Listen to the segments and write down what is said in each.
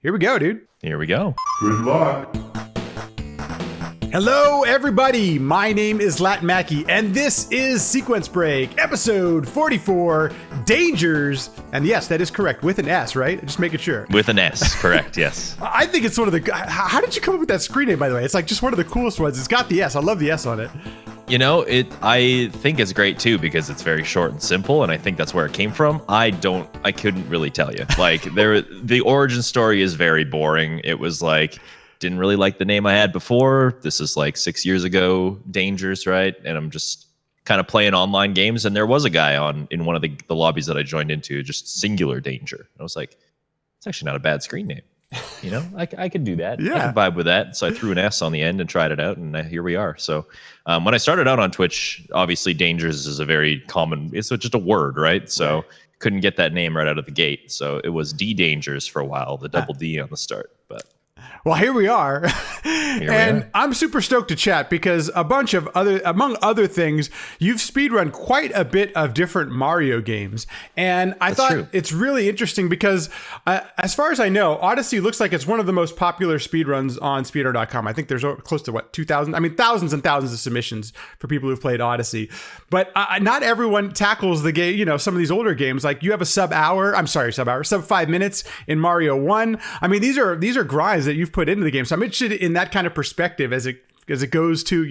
Here we go, dude. Here we go. Good luck. Hello, everybody. My name is Lat Mackey, and this is Sequence Break, episode 44, Dangers. And yes, that is correct, with an S, right? Just making sure. With an S, correct, yes. I think it's one of the... How did you come up with that screen name, by the way? It's like just one of the coolest ones. It's got the S. I love the S on it. You know, I think it's great too because it's very short and simple, and I think that's where it came from. I couldn't really tell you. Like, the origin story is very boring. It was like, didn't really like the name I had before. This is like 6 years ago, Dangers, right? And I'm just kind of playing online games, and there was a guy in one of the lobbies that I joined into, just singular Danger. And I was like, it's actually not a bad screen name. You know, I could do that. Yeah. I could vibe with that. So I threw an S on the end and tried it out, and here we are. So when I started out on Twitch, obviously Dangers is a very common, it's just a word, right? So right. Couldn't get that name right out of the gate. So it was D Dangers for a while, the double D on the start. But well, here we are. And I'm super stoked to chat because among other things, you've speedrun quite a bit of different Mario games. And I thought it's really interesting because as far as I know, Odyssey looks like it's one of the most popular speedruns on speedrunner.com. I think there's close to 2,000, thousands and thousands of submissions for people who've played Odyssey. But not everyone tackles the game, some of these older games. Like you have a sub 5 minutes in Mario 1. I mean, these are grinds that you've put into the game. So I'm interested in that kind of perspective as it goes to,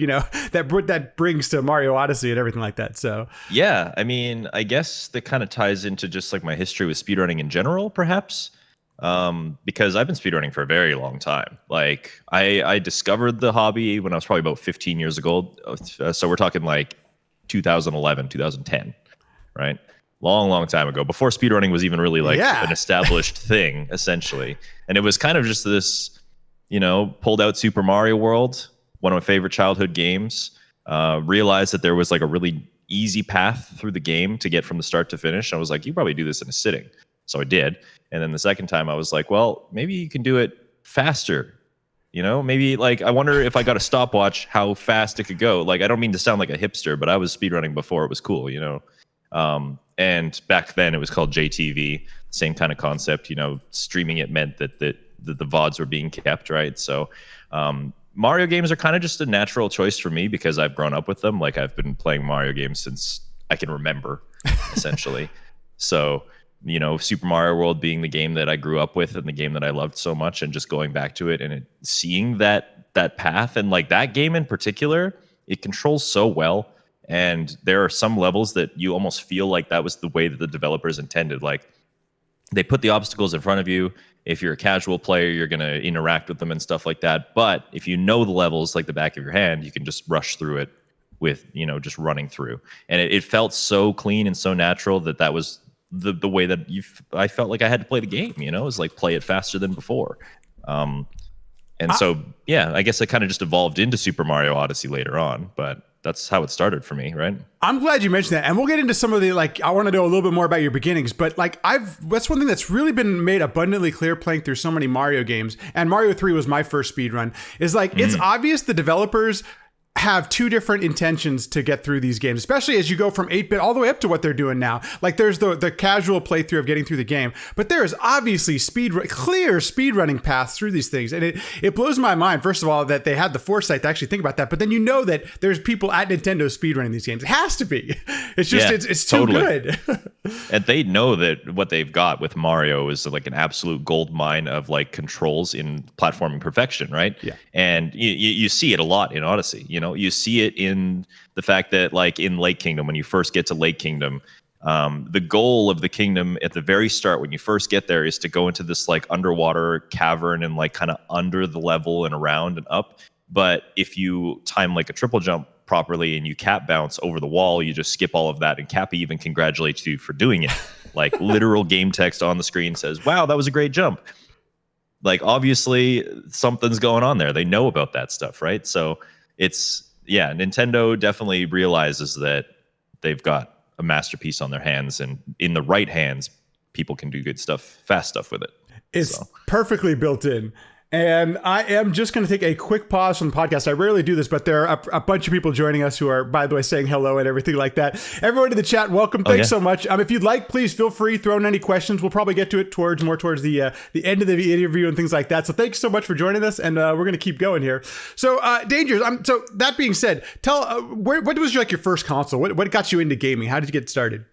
that brings to Mario Odyssey and everything like that. So yeah, I mean, I guess that kind of ties into just like my history with speedrunning in general, perhaps. Because I've been speedrunning for a very long time. Like I discovered the hobby when I was probably about 15 years old. So we're talking like 2011, 2010, right? Long time ago, before speedrunning was even really like an established thing, essentially. And it was kind of just this, pulled out Super Mario World, one of my favorite childhood games, realized that there was like a really easy path through the game to get from the start to finish. I was like, you probably do this in a sitting. So I did. And then the second time I was like, well, maybe you can do it faster. Maybe like, I wonder if I got a stopwatch, how fast it could go. Like, I don't mean to sound like a hipster, but I was speedrunning before it was cool, and back then it was called JTV, same kind of concept, streaming it meant that the VODs were being kept, right? So Mario games are kind of just a natural choice for me because I've grown up with them. Like I've been playing Mario games since I can remember, essentially. So, Super Mario World being the game that I grew up with and the game that I loved so much, and just going back to it and seeing that path, and like that game in particular, it controls so well. And there are some levels that you almost feel like that was the way that the developers intended. Like they put the obstacles in front of you. If you're a casual player, you're going to interact with them and stuff like that. But if you know the levels like the back of your hand, you can just rush through it with, just running through. And it felt so clean and so natural that was the way that I felt like I had to play the game, it was like play it faster than before. So, I guess it kind of just evolved into Super Mario Odyssey later on, but that's how it started for me, right? I'm glad you mentioned that. And we'll get into some of the, I want to know a little bit more about your beginnings, but that's one thing that's really been made abundantly clear playing through so many Mario games. And Mario 3 was my first speedrun. Is it's obvious the developers have two different intentions to get through these games, especially as you go from 8-bit all the way up to what they're doing now. Like there's the casual playthrough of getting through the game, but there is obviously clear speedrunning paths through these things. And it blows my mind, first of all, that they had the foresight to actually think about that. But then that there's people at Nintendo speedrunning these games. It has to be. It's just, it's too good. And they know that what they've got with Mario is like an absolute gold mine of like controls in platforming perfection, right? Yeah. And you see it a lot in Odyssey. You see it in the fact that like in Lake Kingdom, when you first get to Lake Kingdom, the goal of the kingdom at the very start when you first get there is to go into this like underwater cavern and like kind of under the level and around and up. But if you time like a triple jump properly and you cap bounce over the wall, you just skip all of that, and Cappy even congratulates you for doing it. Like literal game text on the screen says, wow, that was a great jump. Like obviously something's going on there. They know about that stuff, right? So Nintendo definitely realizes that they've got a masterpiece on their hands, and in the right hands, people can do good stuff, fast stuff with it. It's perfectly built in. And I am just going to take a quick pause from the podcast. I rarely do this, but there are a bunch of people joining us who are, by the way, saying hello and everything like that. Everyone in the chat, welcome. Thanks so much. If you'd like, please feel free, throw in any questions. We'll probably get to it more towards the end of the interview and things like that. So thanks so much for joining us, and we're going to keep going here. So, Dangerous. So that being said, tell what was your first console? What got you into gaming? How did you get started?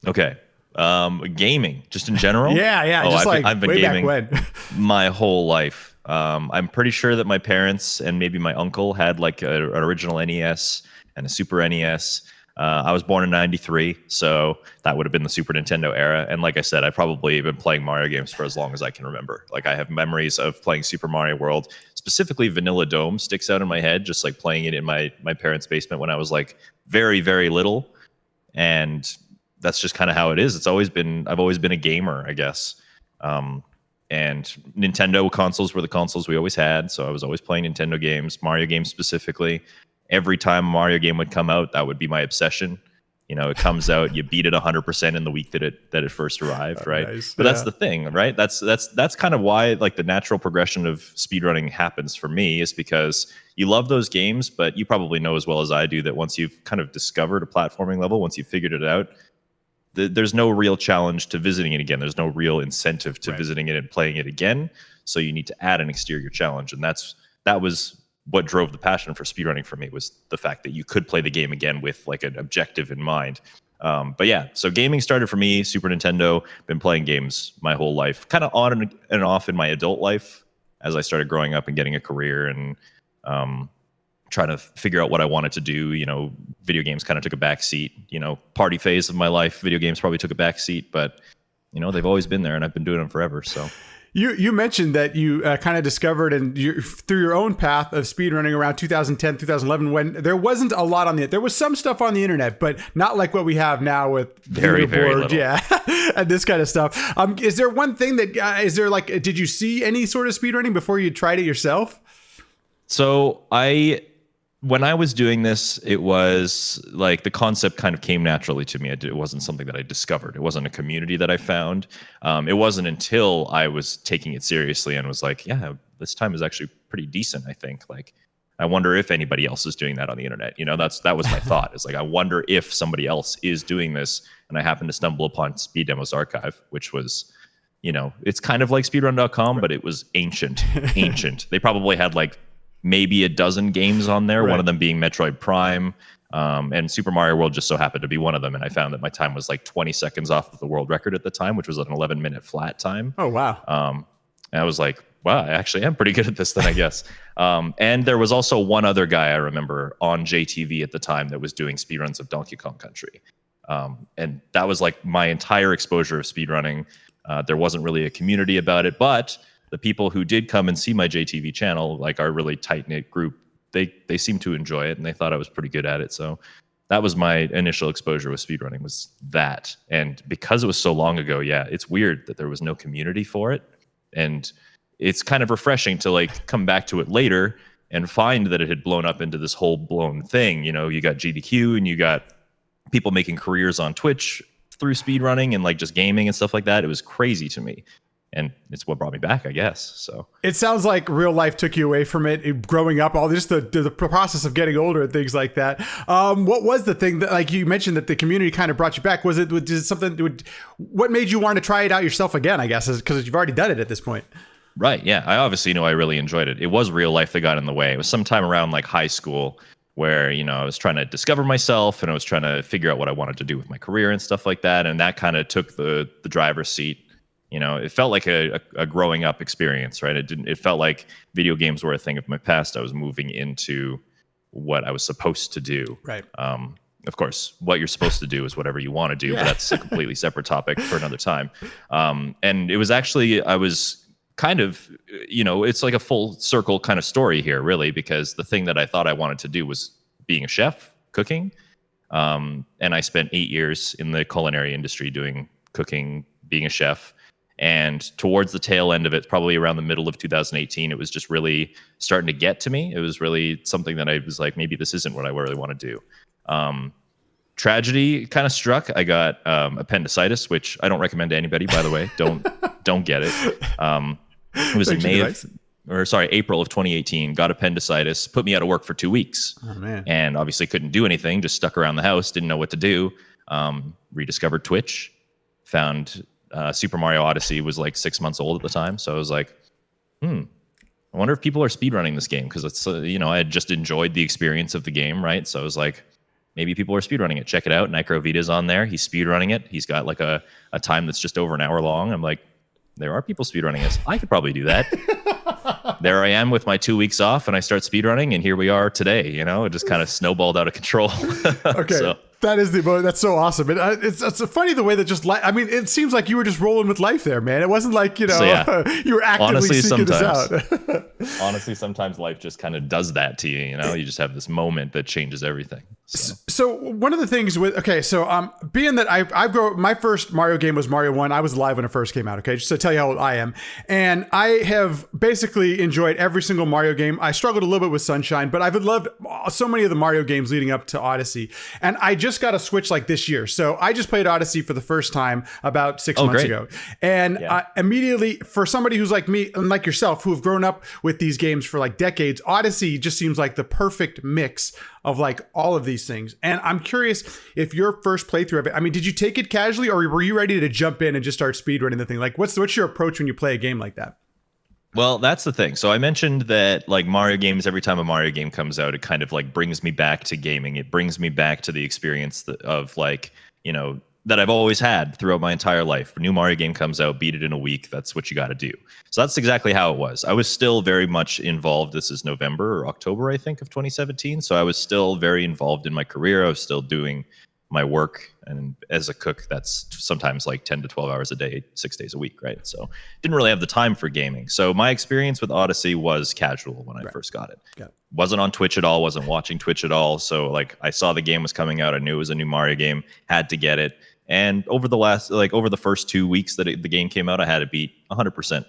Okay. Gaming, just in general. Yeah. Just I've been way gaming back when. My whole life. I'm pretty sure that my parents and maybe my uncle had like an original NES and a Super NES. I was born in '93, so that would have been the Super Nintendo era. And like I said, I've probably been playing Mario games for as long as I can remember. Like I have memories of playing Super Mario World, specifically Vanilla Dome sticks out in my head, just like playing it in my parents' basement when I was like very, very little. And that's just kind of how it is. I've always been a gamer, I guess. And Nintendo consoles were the consoles we always had. So I was always playing Nintendo games, Mario games specifically. Every time a Mario game would come out, that would be my obsession. It comes out, you beat it 100% in the week that it first arrived, right? Nice. But that's the thing, right? That's kind of why like the natural progression of speedrunning happens for me, is because you love those games, but you probably know as well as I do that once you've kind of discovered a platforming level, once you've figured it out, there's no real challenge to visiting it again. There's no real incentive to visiting it and playing it again. So you need to add an exterior challenge. And that was what drove the passion for speedrunning for me, was the fact that you could play the game again with like an objective in mind. But yeah, so gaming started for me, Super Nintendo, been playing games my whole life, kind of on and off in my adult life as I started growing up and getting a career and trying to figure out what I wanted to do. Video games kind of took a back seat. Party phase of my life, video games probably took a back seat, but they've always been there and I've been doing them forever. So you mentioned that you kind of discovered through your own path of speedrunning around 2010, 2011, when there wasn't a lot on there was some stuff on the internet, but not like what we have now with very little. Yeah, and this kind of stuff. Is there one thing that did you see any sort of speedrunning before you tried it yourself? So when I was doing this, it was like the concept kind of came naturally to me. It wasn't something that I discovered. It wasn't a community that I found. It wasn't until I was taking it seriously and was like, yeah, this time is actually pretty decent, I think. Like, I wonder if anybody else is doing that on the internet. That was my thought. It's like, I wonder if somebody else is doing this. And I happened to stumble upon Speed Demos Archive, which was, it's kind of like speedrun.com, but it was ancient. They probably had like maybe a dozen games on there, one of them being Metroid Prime, and Super Mario World just so happened to be one of them. And I found that my time was like 20 seconds off of the world record at the time, which was an 11-minute flat time. Oh, wow. And I was like, wow, I actually am pretty good at this then, I guess. And there was also one other guy I remember on JTV at the time that was doing speedruns of Donkey Kong Country. And that was like my entire exposure of speedrunning. There wasn't really a community about it, but the people who did come and see my JTV channel, like our really tight-knit group, they seemed to enjoy it and they thought I was pretty good at it. So that was my initial exposure with speedrunning, was that. And because it was so long ago, yeah, it's weird that there was no community for it. And it's kind of refreshing to like come back to it later and find that it had blown up into this whole blown thing. You got GDQ and you got people making careers on Twitch through speedrunning and like just gaming and stuff like that. It was crazy to me. And it's what brought me back, I guess. So it sounds like real life took you away from it growing up, all this, the process of getting older and things like that. What was the thing that, like you mentioned, that the community kind of brought you back? Was it something, what made you want to try it out yourself again, I guess, because you've already done it at this point? Right. Yeah. I obviously know I really enjoyed it. It was real life that got in the way. It was sometime around like high school where, I was trying to discover myself and I was trying to figure out what I wanted to do with my career and stuff like that. And that kind of took the driver's seat. It felt like a growing up experience, right? It felt like video games were a thing of my past. I was moving into what I was supposed to do. Right. Of course, what you're supposed to do is whatever you want to do, but that's a completely separate topic for another time. And it was actually, I was kind of, it's like a full circle kind of story here, really, because the thing that I thought I wanted to do was being a chef, cooking. And I spent 8 years in the culinary industry doing cooking, being a chef. And towards the tail end of it, probably around the middle of 2018, it was just really starting to get to me. It was really something that I was like, maybe this isn't what I really want to do. Tragedy kind of struck. I got appendicitis, which I don't recommend to anybody, by the way. Don't get it. It was in April of 2018, got appendicitis, put me out of work for 2 weeks. Oh, man. And obviously couldn't do anything, just stuck around the house, didn't know what to do. Rediscovered Twitch, found Super Mario Odyssey was like 6 months old at the time. So I was like, I wonder if people are speedrunning this game, because it's, I had just enjoyed the experience of the game, right? So I was like, maybe people are speedrunning it. Check it out. Nicrovita's on there. He's speedrunning it. He's got like a time that's just over an hour long. I'm like, there are people speedrunning this. I could probably do that. There I am with my 2 weeks off, and I start speedrunning, and here we are today. It just kind of snowballed out of control. Okay. That's so awesome. It's funny the way that it seems like you were just rolling with life there, man. It wasn't like, you were actively seeking this out. Honestly, sometimes life just kind of does that to you. You just have this moment that changes everything. So one of the things being that my first Mario game was Mario 1. I was alive when it first came out. Okay. Just to tell you how old I am. And I have basically enjoyed every single Mario game. I struggled a little bit with Sunshine, but I've loved so many of the Mario games leading up to Odyssey. And I just got a Switch like this year. So I just played Odyssey for the first time about 6 months ago. And immediately, for somebody who's like me and like yourself, who have grown up with these games for like decades, Odyssey just seems like the perfect mix of like all of these things. And I'm curious if your first playthrough of it, did you take it casually, or were you ready to jump in and just start speedrunning the thing? Like, what's your approach when you play a game like that? Well, that's the thing. So I mentioned that like Mario games, every time a Mario game comes out, it kind of like brings me back to gaming. It brings me back to the experience of like, that I've always had throughout my entire life. A new Mario game comes out, beat it in a week. That's what you got to do. So that's exactly how it was. I was still very much involved. This is November or October, I think, of 2017. So I was still very involved in my career. I was still doing my work. And as a cook, that's sometimes like 10 to 12 hours a day, 6 days a week, right? So didn't really have the time for gaming. So my experience with Odyssey was casual when I first got it. Wasn't on Twitch at all, wasn't watching Twitch at all. So like I saw the game was coming out. I knew it was a new Mario game, had to get it. And over the first 2 weeks that the game came out, I had to beat 100%.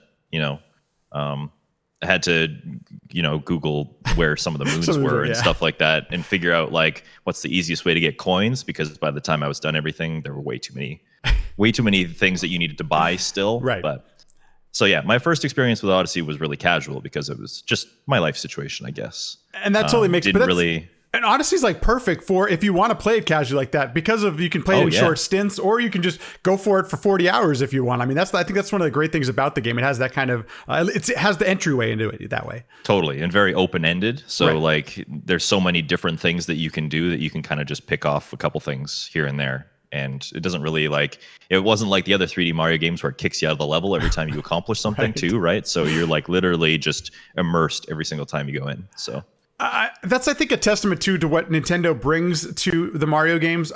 I had to, Google where some of the moons were and stuff like that, and figure out like what's the easiest way to get coins. Because by the time I was done everything, there were way too many things that you needed to buy still. Right. But so yeah, my first experience with Odyssey was really casual because it was just my life situation, I guess. And that totally makes sense. And Odyssey's like perfect for if you want to play it casually like that, because you can play it in short stints, or you can just go for it for 40 hours if you want. I think that's one of the great things about the game. It has that kind of it has the entryway into it that way. Totally. And very open-ended. So like there's so many different things that you can do that you can kind of just pick off a couple things here and there. And it doesn't really it wasn't like the other 3D Mario games where it kicks you out of the level every time you accomplish something too, right? So you're like literally just immersed every single time you go in. So that's, I think, a testament to what Nintendo brings to the Mario games.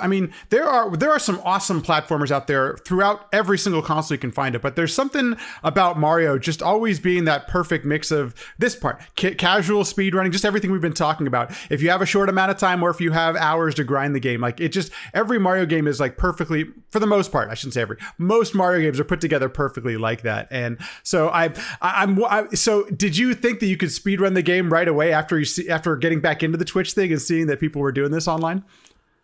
There are some awesome platformers out there throughout every single console you can find it, but there's something about Mario just always being that perfect mix of this part, casual speedrunning, just everything we've been talking about. If you have a short amount of time, or if you have hours to grind the game, every Mario game is like perfectly, for the most part, I shouldn't say most Mario games are put together perfectly like that. And so so did you think that you could speedrun the game right away after getting back into the Twitch thing and seeing that people were doing this online?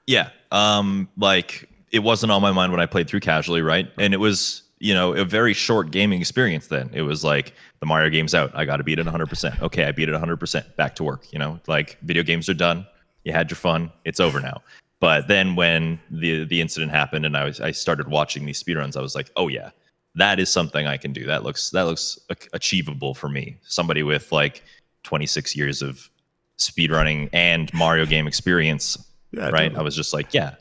Yeah. It wasn't on my mind when I played through casually, right? And it was, a very short gaming experience then. It was like, the Mario game's out. I got to beat it 100%. Okay, I beat it 100%. Back to work, video games are done. You had your fun. It's over now. But then when the incident happened and I started watching these speedruns, I was like, oh yeah, that is something I can do. That looks achievable for me. Somebody with 26 years of speedrunning and Mario game experience, right? Totally. I was just like, yeah,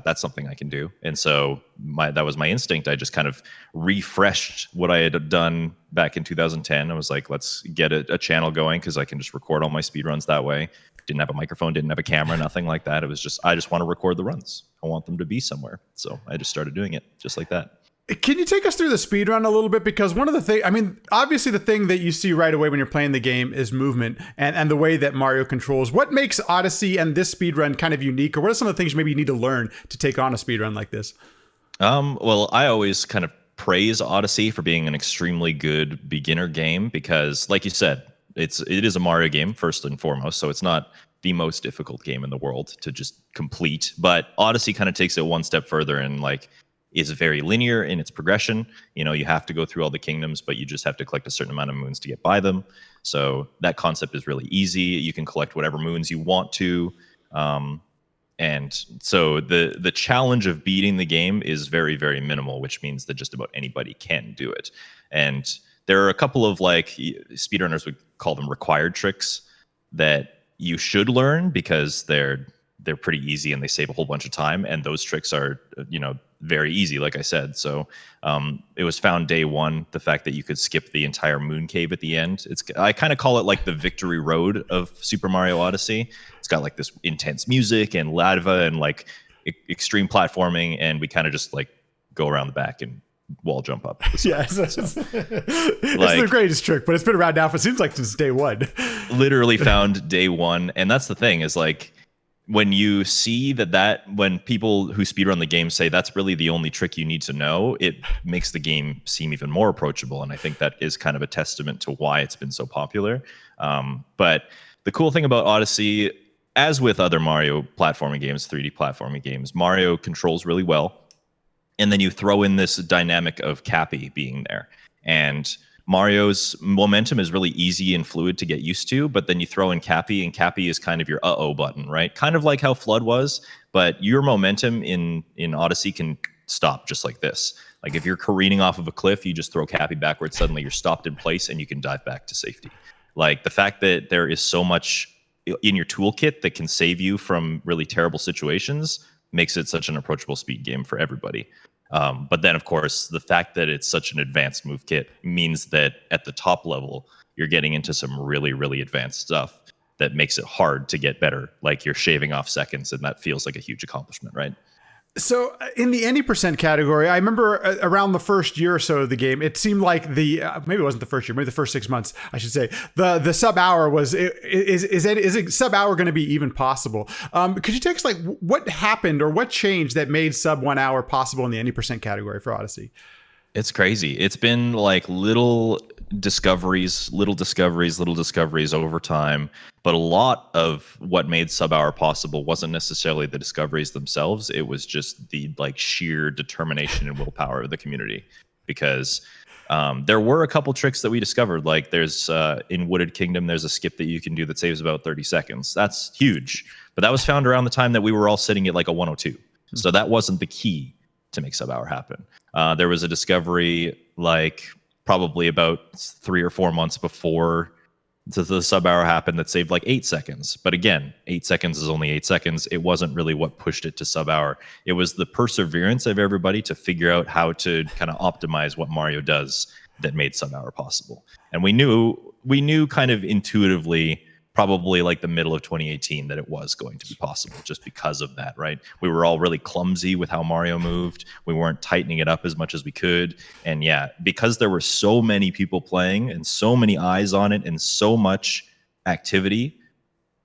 that's something I can do. And so that was my instinct. I just kind of refreshed what I had done back in 2010. I was like, let's get a channel going, because I can just record all my speedruns that way. Didn't have a microphone, didn't have a camera, nothing like that. It was just, I just want to record the runs. I want them to be somewhere. So I just started doing it just like that. Can you take us through the speedrun a little bit? Because one of the things, obviously the thing that you see right away when you're playing the game is movement and the way that Mario controls. What makes Odyssey and this speedrun kind of unique? Or what are some of the things maybe you need to learn to take on a speedrun like this? Well, I always kind of praise Odyssey for being an extremely good beginner game, because like you said, it is a Mario game first and foremost. So it's not the most difficult game in the world to just complete. But Odyssey kind of takes it one step further, and is very linear in its progression. You have to go through all the kingdoms, but you just have to collect a certain amount of moons to get by them. So that concept is really easy. You can collect whatever moons you want to. And so the challenge of beating the game is very, very minimal, which means that just about anybody can do it. And there are a couple of speedrunners would call them required tricks that you should learn because they're pretty easy and they save a whole bunch of time. And those tricks are, very easy, like I said. So it was found day one, the fact that you could skip the entire moon cave at the end. I kind of call it like the victory road of Super Mario Odyssey. It's got like this intense music and lava and like extreme platforming. And we kind of just like go around the back and wall jump up. Yeah, it's the greatest trick, but it's been around now for, it seems like, since day one. Literally found day one. And that's the thing is like, when you see when people who speedrun the game say that's really the only trick you need to know, it makes the game seem even more approachable. And I think that is kind of a testament to why it's been so popular. But the cool thing about Odyssey, as with other Mario platforming games, 3D platforming games, Mario controls really well. And then you throw in this dynamic of Cappy being there. And Mario's momentum is really easy and fluid to get used to, but then you throw in Cappy, and Cappy is kind of your uh-oh button, right? Kind of like how Flood was, but your momentum in Odyssey can stop just like this. Like if you're careening off of a cliff, you just throw Cappy backwards, suddenly you're stopped in place and you can dive back to safety. Like the fact that there is so much in your toolkit that can save you from really terrible situations makes it such an approachable speed game for everybody. But then, of course, the fact that it's such an advanced move kit means that at the top level, you're getting into some really, really advanced stuff that makes it hard to get better. Like you're shaving off seconds, and that feels like a huge accomplishment, right? So in the any percent category, I remember around the first year or so of the game, it seemed like maybe it wasn't the first year, maybe the first 6 months, I should say, the sub hour was, is it sub hour going to be even possible? Could you take us like what happened or what changed that made sub 1 hour possible in the any percent category for Odyssey? It's crazy. It's been like little discoveries over time. But a lot of what made sub-hour possible wasn't necessarily the discoveries themselves. It was just the like sheer determination and willpower of the community. Because there were a couple tricks that we discovered. Like there's in Wooded Kingdom, there's a skip that you can do that saves about 30 seconds. That's huge. But that was found around the time that we were all sitting at like a 102. So that wasn't the key to make sub-hour happen. There was a discovery like probably about 3 or 4 months before the sub-hour happened that saved like 8 seconds. But again, 8 seconds is only 8 seconds. It wasn't really what pushed it to sub-hour. It was the perseverance of everybody to figure out how to kind of optimize what Mario does that made sub-hour possible. And we knew kind of intuitively, probably like the middle of 2018, that it was going to be possible just because of that, right? We were all really clumsy with how Mario moved. We weren't tightening it up as much as we could. And yeah, because there were so many people playing and so many eyes on it and so much activity,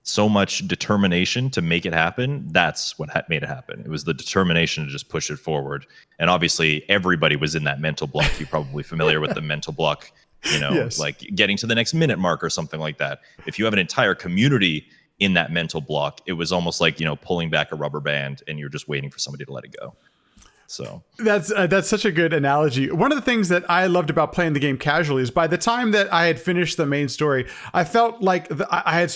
so much determination to make it happen, that's what made it happen. It was the determination to just push it forward. And obviously everybody was in that mental block. You're probably familiar with the mental block, yes. Like getting to the next minute mark or something like that. If you have an entire community in that mental block, it was almost like, pulling back a rubber band and you're just waiting for somebody to let it go. So that's such a good analogy. One of the things that I loved about playing the game casually is by the time that I had finished the main story, I felt like I'd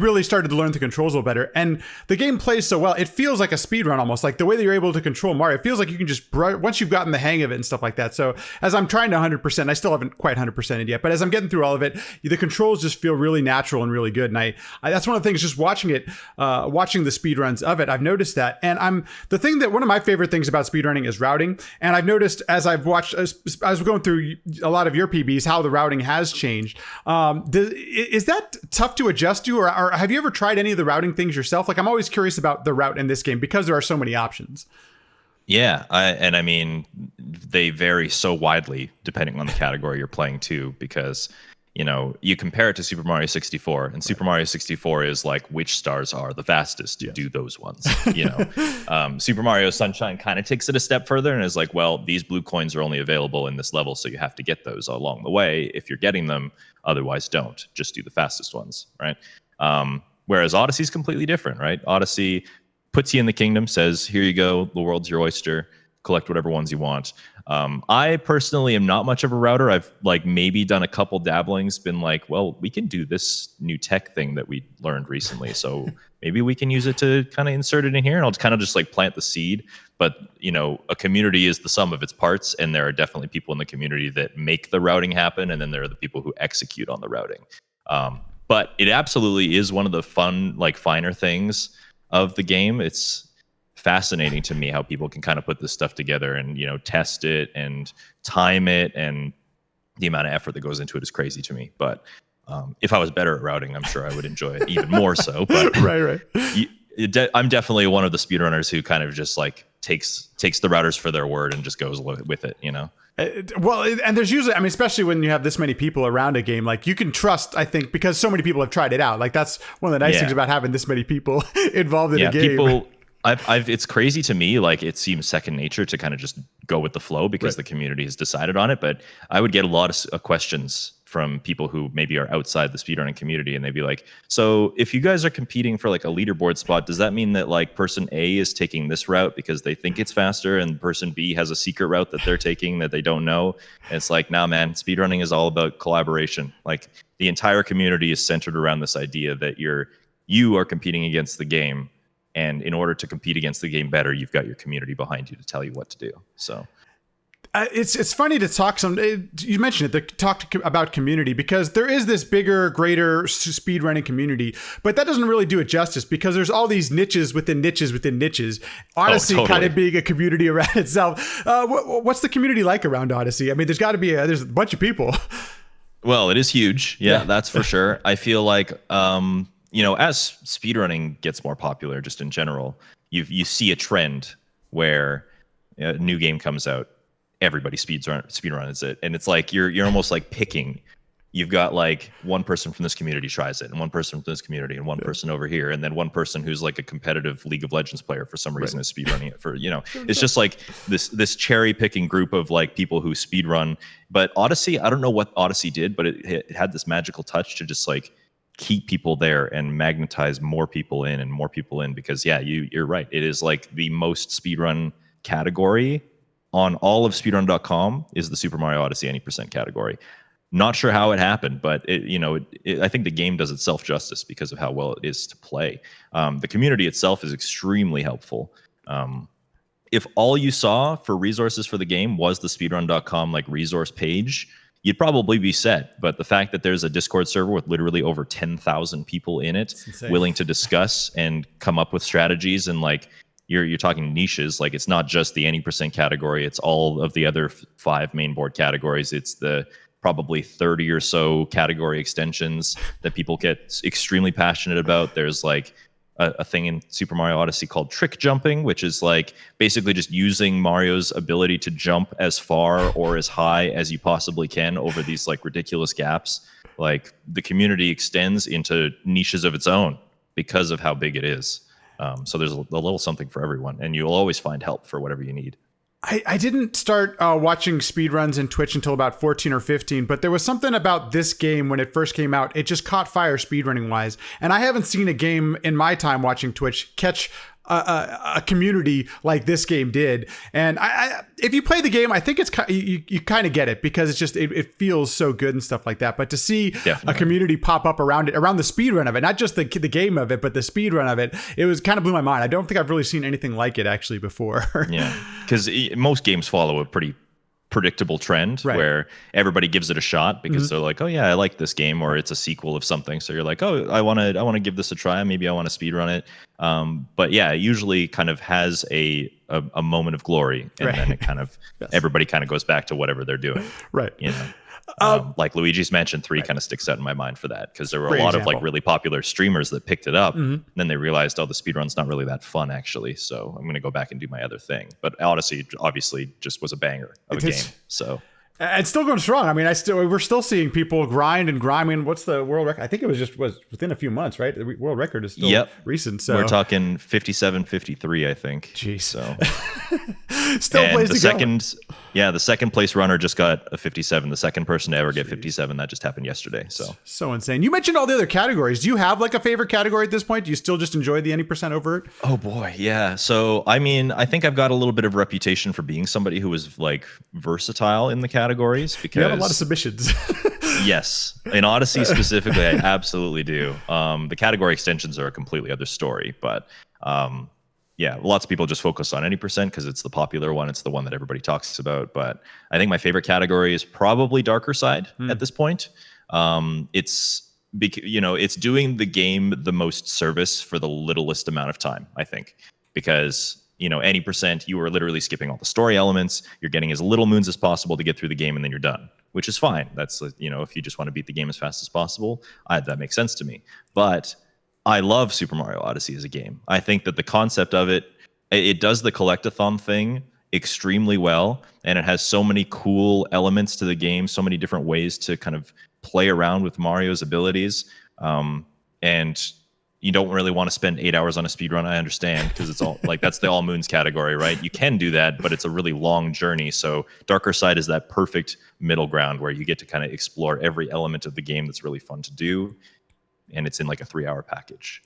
really started to learn the controls a little better. And the game plays so well, it feels like a speed run almost, like the way that you're able to control Mario. It feels like you can just, once you've gotten the hang of it and stuff like that. So as I'm trying to 100%, I still haven't quite 100%ed yet, but as I'm getting through all of it, the controls just feel really natural and really good. And I that's one of the things, just watching it, watching the speed runs of it, I've noticed that. And one of my favorite things about speedrunning is routing. And I've noticed as I've watched, as we're going through a lot of your PBs, how the routing has changed. Is that tough to adjust to, or have you ever tried any of the routing things yourself? Like, I'm always curious about the route in this game because there are so many options. Yeah, I mean, they vary so widely depending on the category you're playing too, because you compare it to Super Mario 64, and Super Mario 64 is like which stars are the fastest to do those ones. Super Mario Sunshine kind of takes it a step further and is like, well, these blue coins are only available in this level, so you have to get those along the way if you're getting them. Otherwise, don't. Just do the fastest ones, right? Whereas Odyssey is completely different, right? Odyssey puts you in the kingdom, says, here you go, the world's your oyster. collect whatever ones you want. I personally am not much of a router. I've like maybe done a couple dabblings, been like, well, we can do this new tech thing that we learned recently. So maybe we can use it to kind of insert it in here, and I'll kind of just like plant the seed. But, you know, a community is the sum of its parts, and there are definitely people in the community that make the routing happen, and then there are the people who execute on the routing. But it absolutely is one of the fun, like finer things of the game. It's fascinating to me how people can kind of put this stuff together and, you know, test it and time it, and the amount of effort that goes into it is crazy to me. But if I was better at routing, I'm sure I would enjoy it even more so. But right. I'm definitely one of the speedrunners who kind of just like takes the routers for their word and just goes with it, you know? Well, and there's usually, I mean, especially when you have this many people around a game, like you can trust, I think, because so many people have tried it out. Like that's one of the nice things about having this many people involved in a game. It's crazy to me. Like it seems second nature to kind of just go with the flow because the community has decided on it. But I would get a lot of questions from people who maybe are outside the speedrunning community, and they'd be like, so if you guys are competing for like a leaderboard spot, does that mean that like person A is taking this route because they think it's faster, and person B has a secret route that they're taking that they don't know? And it's like, nah, man, speedrunning is all about collaboration. Like the entire community is centered around this idea that you are competing against the game, and in order to compete against the game better, you've got your community behind you to tell you what to do. So it's funny to talk you mentioned it, about community, because there is this bigger, greater speedrunning community, but that doesn't really do it justice because there's all these niches within niches within niches. Odyssey kind of being a community around itself. What's the community like around Odyssey? I mean, there's got to be there's a bunch of people. Well, it is huge. Yeah, that's for sure. I feel like, you know, as speedrunning gets more popular just in general, you see a trend where a new game comes out, everybody speedruns it, and it's like you're almost like picking. You've got like one person from this community tries it, and one person from this community, and one person over here, and then one person who's like a competitive League of Legends player for some reason is speedrunning it for, you know, it's just like this cherry picking group of like people who speedrun. But Odyssey, I don't know what Odyssey did, but it had this magical touch to just like keep people there and magnetize more people in, because you're right, it is like the most speedrun category on all of speedrun.com is the Super Mario Odyssey any percent category. Not sure how it happened, but I think the game does itself justice because of how well it is to play. The community itself is extremely helpful. If all you saw for resources for the game was the speedrun.com like resource page, you'd probably be set. But the fact that there's a Discord server with literally over 10,000 people in it willing to discuss and come up with strategies, and like you're talking niches, like it's not just the any percent category, it's all of the other 5 main board categories. It's the probably 30 or so category extensions that people get extremely passionate about. There's like a thing in Super Mario Odyssey called trick jumping, which is like basically just using Mario's ability to jump as far or as high as you possibly can over these like ridiculous gaps. Like the community extends into niches of its own because of how big it is. So there's a little something for everyone, and you'll always find help for whatever you need. I didn't start watching speedruns in Twitch until about 14 or 15, but there was something about this game when it first came out. It just caught fire speedrunning wise. And I haven't seen a game in my time watching Twitch catch a community like this game did. And if you play the game, I think it's you kind of get it, because it's just it feels so good and stuff like that. But to see a community pop up around the speedrun of it, not just the game of it, but the speedrun of it, it was kind of blew my mind. I don't think I've really seen anything like it actually before. Yeah, because most games follow a pretty predictable trend where everybody gives it a shot because they're like, oh yeah, I like this game, or it's a sequel of something, so you're like, oh, I want to give this a try, maybe I want to speedrun it. But yeah, it usually kind of has a moment of glory, and then it kind of everybody kind of goes back to whatever they're doing, you know. Like Luigi's Mansion 3 kind of sticks out in my mind for that, because there were a lot of like really popular streamers that picked it up, and then they realized, oh, the speedrun's not really that fun actually, so I'm going to go back and do my other thing. But Odyssey obviously just was a banger of a game. So And still going strong. I mean, we're still seeing people grind and grind. I mean, what's the world record? I think it was within a few months, right? The world record is still recent. So we're talking 57-53, I think. Jeez. So still and plays the second, the second place runner just got a 57. The second person to ever get 57. That just happened yesterday. So insane. You mentioned all the other categories. Do you have like a favorite category at this point? Do you still just enjoy the any percent overt? Oh boy, yeah. So I mean, I think I've got a little bit of reputation for being somebody who was like versatile in the categories because you have a lot of submissions. Yes, in Odyssey specifically, I absolutely do. The category extensions are a completely other story, but lots of people just focus on any percent because it's the popular one. It's the one that everybody talks about. But I think my favorite category is probably Darker Side at this point. It's doing the game the most service for the littlest amount of time, I think, because any percent, you are literally skipping all the story elements. You're getting as little moons as possible to get through the game, and then you're done, which is fine. That's, if you just want to beat the game as fast as possible, that makes sense to me. But I love Super Mario Odyssey as a game. I think that the concept of it does the collectathon thing extremely well, and it has so many cool elements to the game, so many different ways to kind of play around with Mario's abilities. And you don't really want to spend 8 hours on a speed run. I understand, because it's all like that's the all moons category, right? You can do that, but it's a really long journey. So Darker Side is that perfect middle ground where you get to kind of explore every element of the game that's really fun to do. And it's in like a 3-hour package.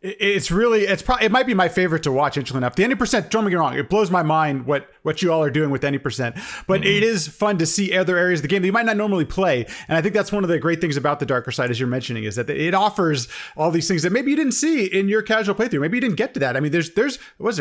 It might be my favorite to watch, interestingly enough. The any percent, don't get me wrong, it blows my mind what you all are doing with any percent, but it is fun to see other areas of the game that you might not normally play. And I think that's one of the great things about the Darker Side, as you're mentioning, is that it offers all these things that maybe you didn't see in your casual playthrough. Maybe you didn't get to that. I mean, there's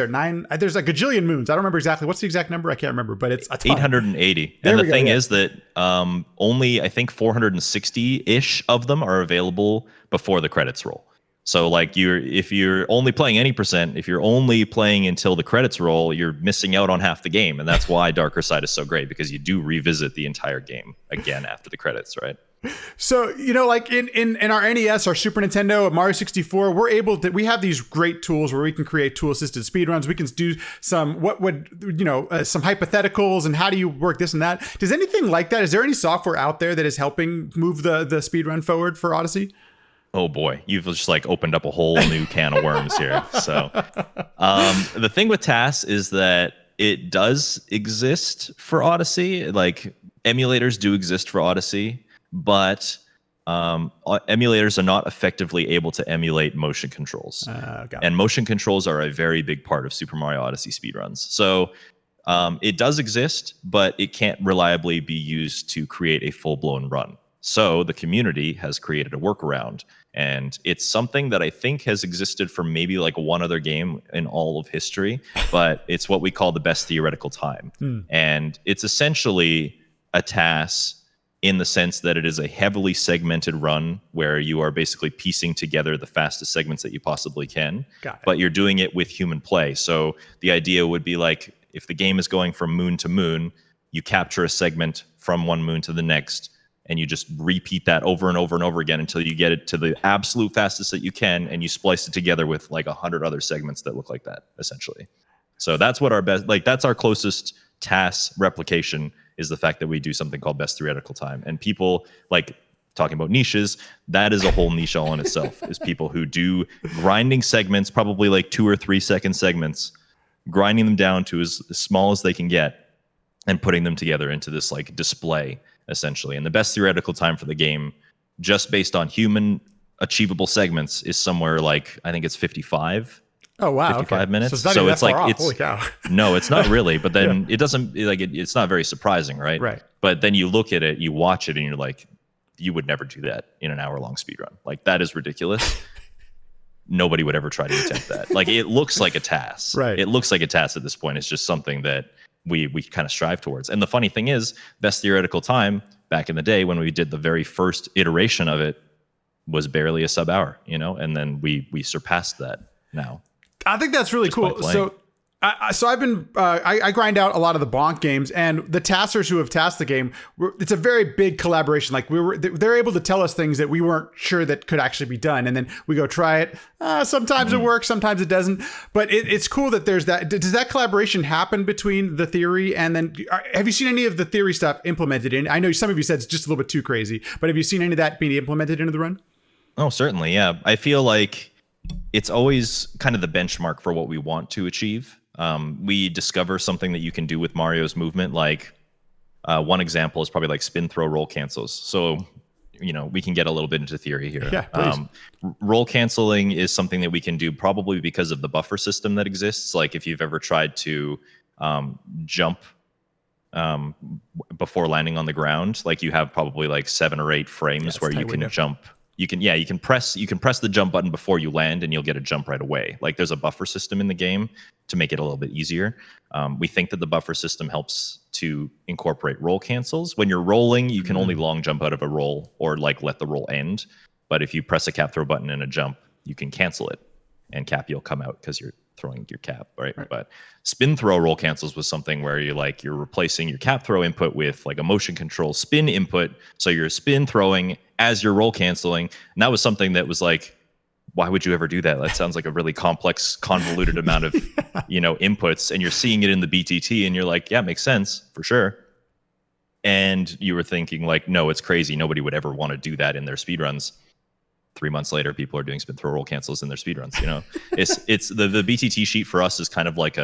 nine, there's a gajillion moons. I don't remember exactly what's the exact number. I can't remember, but it's a ton. 880. And the thing is that only I think 460-ish of them are available before the credits roll. So like if you're only playing any percent, if you're only playing until the credits roll, you're missing out on half the game. And that's why Darker Side is so great, because you do revisit the entire game again after the credits, right? So, like in our NES, our Super Nintendo, Mario 64, we have these great tools where we can create tool assisted speedruns. We can do some some hypotheticals and how do you work this and that. Does anything like that? Is there any software out there that is helping move the speedrun forward for Odyssey? Oh boy, you've just like opened up a whole new can of worms here. So the thing with TAS is that it does exist for Odyssey. Like emulators do exist for Odyssey, but emulators are not effectively able to emulate motion controls. And motion controls are a very big part of Super Mario Odyssey speedruns. So it does exist, but it can't reliably be used to create a full-blown run. So the community has created a workaround, and it's something that I think has existed for maybe like one other game in all of history, but it's what we call the best theoretical time. And it's essentially a TAS in the sense that it is a heavily segmented run where you are basically piecing together the fastest segments that you possibly can, but you're doing it with human play. So the idea would be like, if the game is going from moon to moon, you capture a segment from one moon to the next, and you just repeat that over and over and over again until you get it to the absolute fastest that you can, and you splice it together with like 100 other segments that look like that, essentially. So that's what that's our closest TAS replication, is the fact that we do something called best theoretical time. And people, like, talking about niches, that is a whole niche all in itself, is people who do grinding segments, probably like 2 or 3 second segments, grinding them down to as small as they can get, and putting them together into this like display, essentially. And the best theoretical time for the game, just based on human achievable segments, is somewhere like, I think it's 55. Oh wow, 55 minutes. So it's like holy cow. No, it's not really. But then it doesn't it's not very surprising, right? Right. But then you look at it, you watch it, and you're like, you would never do that in an hour-long speedrun. Like, that is ridiculous. Nobody would ever try to attempt that. Like, it looks like a task. Right. It looks like a task at this point. It's just something that we kind of strive towards. And the funny thing is, best theoretical time back in the day when we did the very first iteration of it was barely a sub-hour, and then we surpassed that now. I think that's really cool. So So I've been I grind out a lot of the bonk games, and the taskers who have tasked the game, it's a very big collaboration. Like they're able to tell us things that we weren't sure that could actually be done, and then we go try it. Sometimes it works, sometimes it doesn't. But it's cool that there's that. Does that collaboration happen between the theory and then? Have you seen any of the theory stuff implemented in? I know some of you said it's just a little bit too crazy, but have you seen any of that being implemented into the run? Oh, certainly, yeah. I feel like it's always kind of the benchmark for what we want to achieve. We discover something that you can do with Mario's movement. Like one example is probably like spin, throw, roll cancels. So, we can get a little bit into theory here. Yeah, please. Roll canceling is something that we can do probably because of the buffer system that exists. Like if you've ever tried to jump before landing on the ground, like you have probably like 7 or 8 frames where you can jump. You can press the jump button before you land and you'll get a jump right away. Like there's a buffer system in the game to make it a little bit easier. We think that the buffer system helps to incorporate roll cancels. When you're rolling, you can only long jump out of a roll or like let the roll end. But if you press a cap throw button in a jump, you can cancel it and Cappy will come out because you're throwing your cap, right? But spin throw roll cancels was something where you're replacing your cap throw input with like a motion control spin input. So you're spin throwing as you're roll canceling. And that was something that was like, why would you ever do that? That sounds like a really complex, convoluted amount of, inputs. And you're seeing it in the BTT and you're like, yeah, it makes sense for sure. And you were thinking like, no, it's crazy. Nobody would ever want to do that in their speedruns. 3 months later, people are doing spin throw roll cancels in their speedruns. It's the BTT sheet for us is kind of like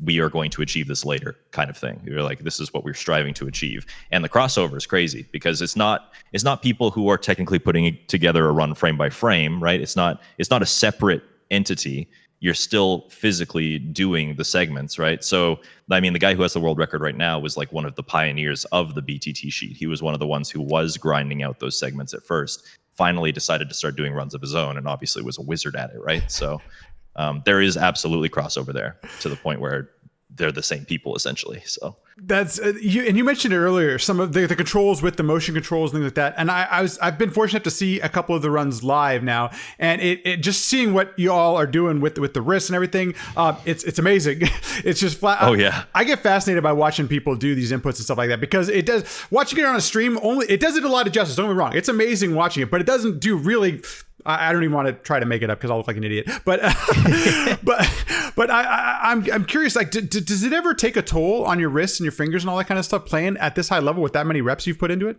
we are going to achieve this later kind of thing. You're like, this is what we're striving to achieve. And the crossover is crazy because it's not people who are technically putting together a run frame by frame, right? It's not a separate entity. You're still physically doing the segments, right? So, I mean, the guy who has the world record right now was like one of the pioneers of the BTT sheet. He was one of the ones who was grinding out those segments at first. Finally decided to start doing runs of his own and obviously was a wizard at it, right? So there is absolutely crossover there to the point where they're the same people essentially. So that's you mentioned it earlier, some of the controls with the motion controls and things like that. And I've been fortunate to see a couple of the runs live now, and it just seeing what you all are doing with the wrists and everything. It's amazing. It's just flat. Oh yeah. I get fascinated by watching people do these inputs and stuff like that because it does. Watching it on a stream it does it a lot of justice. Don't get me wrong. It's amazing watching it, but it doesn't do really. I don't even want to try to make it up because I'll look like an idiot. But but I'm curious. Like, does it ever take a toll on your wrists and your fingers and all that kind of stuff playing at this high level with that many reps you've put into it?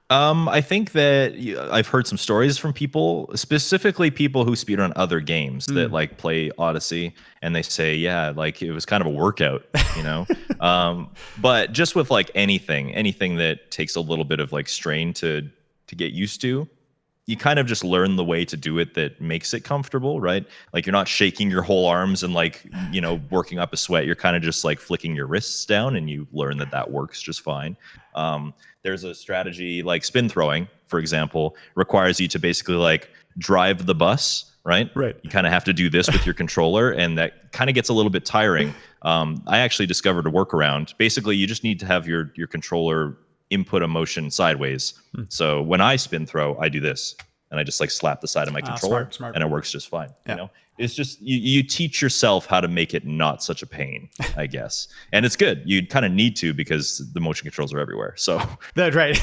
I think that I've heard some stories from people, specifically people who speedrun other games that like play Odyssey, and they say, yeah, like it was kind of a workout, but just with like anything that takes a little bit of like strain to get used to, you kind of just learn the way to do it that makes it comfortable, right? Like you're not shaking your whole arms and like, working up a sweat. You're kind of just like flicking your wrists down and you learn that works just fine. There's a strategy like spin throwing, for example, requires you to basically like drive the bus, right? Right. You kind of have to do this with your controller and that kind of gets a little bit tiring. I actually discovered a workaround. Basically, you just need to have your controller input a motion sideways. So when I spin throw, I do this and I just like slap the side of my controller smart. and it works just fine. Yeah. It's just you teach yourself how to make it not such a pain, I guess. And it's good. You kind of need to because the motion controls are everywhere. So that's right.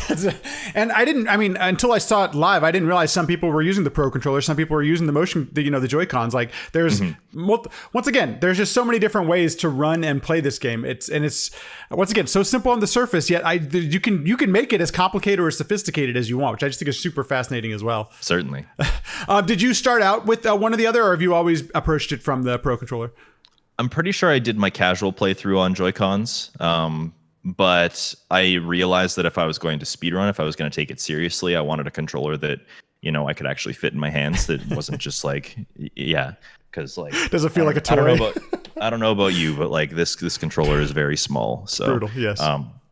And until I saw it live, I didn't realize some people were using the Pro controller. Some people were using the motion, the Joy-Cons. Like there's once again, there's just so many different ways to run and play this game. It's once again so simple on the surface, yet you can make it as complicated or as sophisticated as you want, which I just think is super fascinating as well. Certainly. Did you start out with one or the other, or have you always approached it from the Pro controller? I'm pretty sure I did my casual playthrough on Joy-Cons, but I realized that if I was going to speedrun, if I was going to take it seriously, I wanted a controller that I could actually fit in my hands. That wasn't just like, because like does it feel like a toy? I don't know about you, but like this controller is very small. So brutal, yes.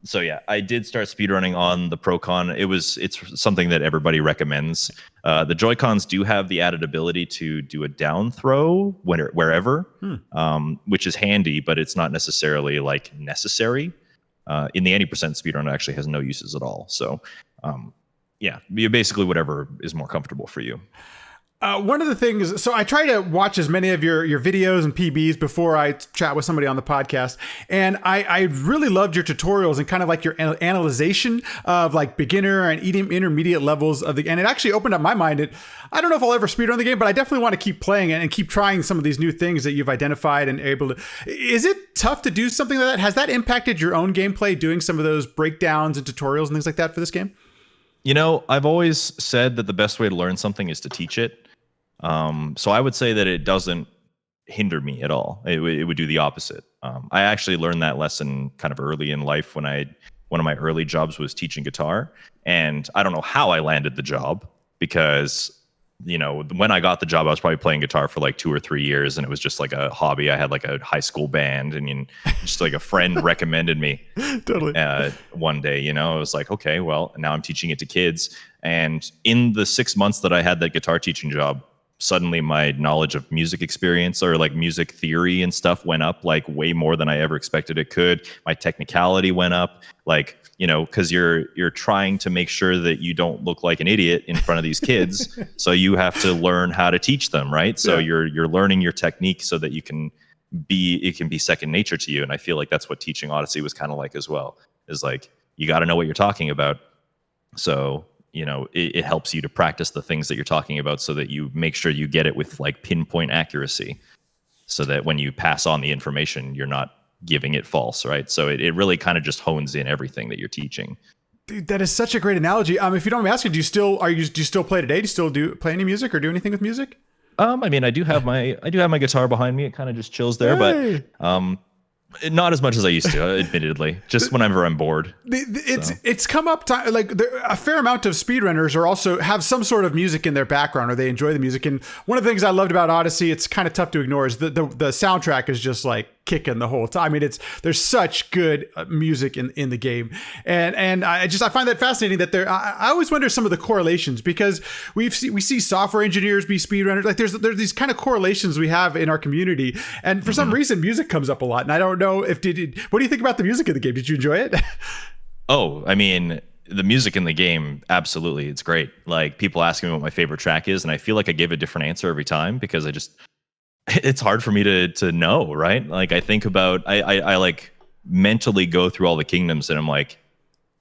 So yeah, I did start speedrunning on the Pro-Con. It's something that everybody recommends. The Joy-Cons do have the added ability to do a down throw wherever, which is handy, but it's not necessarily like necessary. In the 80% speedrun, it actually has no uses at all. So yeah, basically whatever is more comfortable for you. One of the things, so I try to watch as many of your videos and PBs before I chat with somebody on the podcast. And I really loved your tutorials and kind of like your analyzation of like beginner and intermediate levels of the, and it actually opened up my mind. I don't know if I'll ever speedrun the game, but I definitely want to keep playing it and keep trying some of these new things that you've identified and able to. Is it tough to do something like that? Has that impacted your own gameplay, doing some of those breakdowns and tutorials and things like that for this game? You know, I've always said that the best way to learn something is to teach it. So I would say that it doesn't hinder me at all. It would do the opposite. I actually learned that lesson kind of early in life when one of my early jobs was teaching guitar. And I don't know how I landed the job because, you know, when I got the job, I was probably playing guitar for like 2 or 3 years and it was just like a hobby. I had like a high school band and just like a friend recommended me totally one day, you know, I was like, okay, well, now I'm teaching it to kids. And in the 6 months that I had that guitar teaching job, suddenly my knowledge of music experience or like music theory and stuff went up like way more than I ever expected it could. My technicality went up, like, you know, because you're trying to make sure that you don't look like an idiot in front of these kids. So you have to learn how to teach them, right? So you're learning your technique so that it can be second nature to you. And I feel like that's what teaching Odyssey was kind of like as well. Is like you got to know what you're talking about. So you know, it helps you to practice the things that you're talking about so that you make sure you get it with like pinpoint accuracy so that when you pass on the information, you're not giving it false, right? So it really kind of just hones in everything that you're teaching. Dude, that is such a great analogy. If you don't mind me asking, do you still play today? Do you still play any music or do anything with music? I mean, I do have my guitar behind me. It kind of just chills there, hey. But not as much as I used to, admittedly. Just whenever I'm bored. It's come up like a fair amount of speedrunners are also have some sort of music in their background or they enjoy the music. And one of the things I loved about Odyssey, it's kind of tough to ignore, is the soundtrack is just like kicking the whole time. I mean, there's such good music in the game, and I find that fascinating that I always wonder some of the correlations because we see software engineers be speedrunners. Like there's these kind of correlations we have in our community, and for some reason music comes up a lot. And I don't know what do you think about the music in the game? Did you enjoy it? Oh, I mean, the music in the game, absolutely, it's great. Like people ask me what my favorite track is, and I feel like I give a different answer every time because it's hard for me to know, right? Like I think about, I like mentally go through all the kingdoms and I'm like,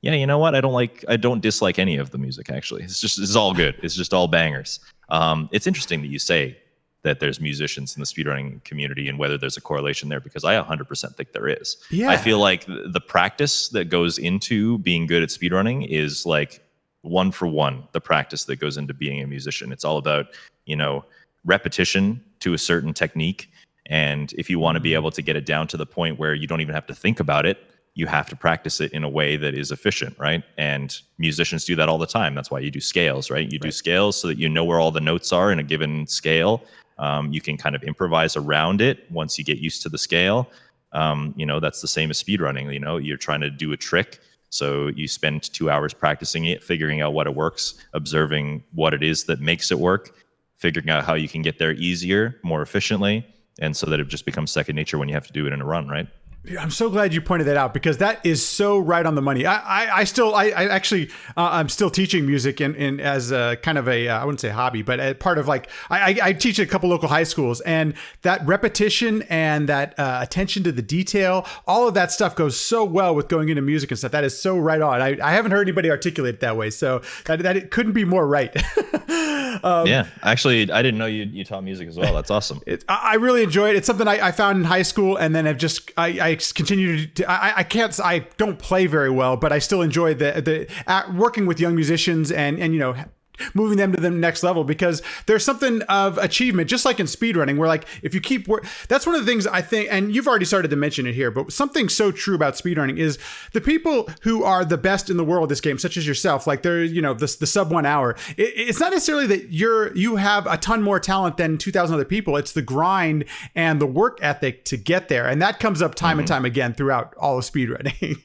yeah, you know what? I don't dislike any of the music actually. It's all good. It's just all bangers. It's interesting that you say that there's musicians in the speedrunning community and whether there's a correlation there because I 100% think there is. Yeah. I feel like the practice that goes into being good at speedrunning is like 1-for-1, the practice that goes into being a musician. It's all about, you know, repetition to a certain technique. And if you want to be able to get it down to the point where you don't even have to think about it, you have to practice it in a way that is efficient, right? And musicians do that all the time. That's why you do scales, right? You do scales so that you know where all the notes are in a given scale. You can kind of improvise around it once you get used to the scale. You know, that's the same as speedrunning. You know, you're trying to do a trick. So you spend 2 hours practicing it, figuring out what it works, observing what it is that makes it work, figuring out how you can get there easier, more efficiently, and so that it just becomes second nature when you have to do it in a run, right? I'm so glad you pointed that out because that is so right on the money. I'm still teaching music in as a kind of a, I wouldn't say hobby, but a part of like, I teach at a couple local high schools, and that repetition and that attention to the detail, all of that stuff goes so well with going into music and stuff. That is so right on. I haven't heard anybody articulate it that way. So that it couldn't be more right. Yeah, actually, I didn't know you taught music as well. That's awesome. I really enjoy it. It's something I found in high school, and then I continue to. I don't play very well, but I still enjoy the working with young musicians and you know, moving them to the next level, because there's something of achievement, just like in speedrunning, where like if you keep that's one of the things I think, and you've already started to mention it here, but something so true about speedrunning is the people who are the best in the world at this game, such as yourself, like they're, you know, the sub 1 hour. It's not necessarily that you have a ton more talent than 2,000 other people. It's the grind and the work ethic to get there, and that comes up time and time again throughout all of speedrunning.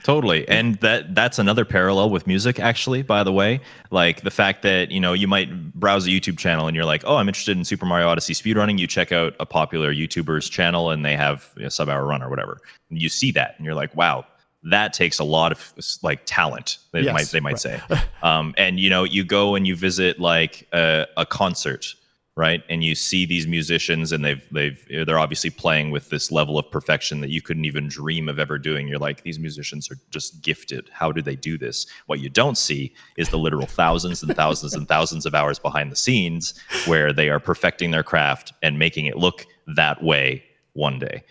Totally. And that's another parallel with music, actually, by the way. Like the fact that, you know, you might browse a YouTube channel and you're like, oh, I'm interested in Super Mario Odyssey speedrunning. You check out a popular YouTuber's channel and they have a sub-hour run or whatever. And you see that and you're like, wow, that takes a lot of like talent, they might say. And, you know, you go and you visit like a concert right? And you see these musicians, and they're obviously playing with this level of perfection that you couldn't even dream of ever doing. You're like, these musicians are just gifted. How do they do this? What you don't see is the literal thousands and thousands and thousands of hours behind the scenes where they are perfecting their craft and making it look that way one day.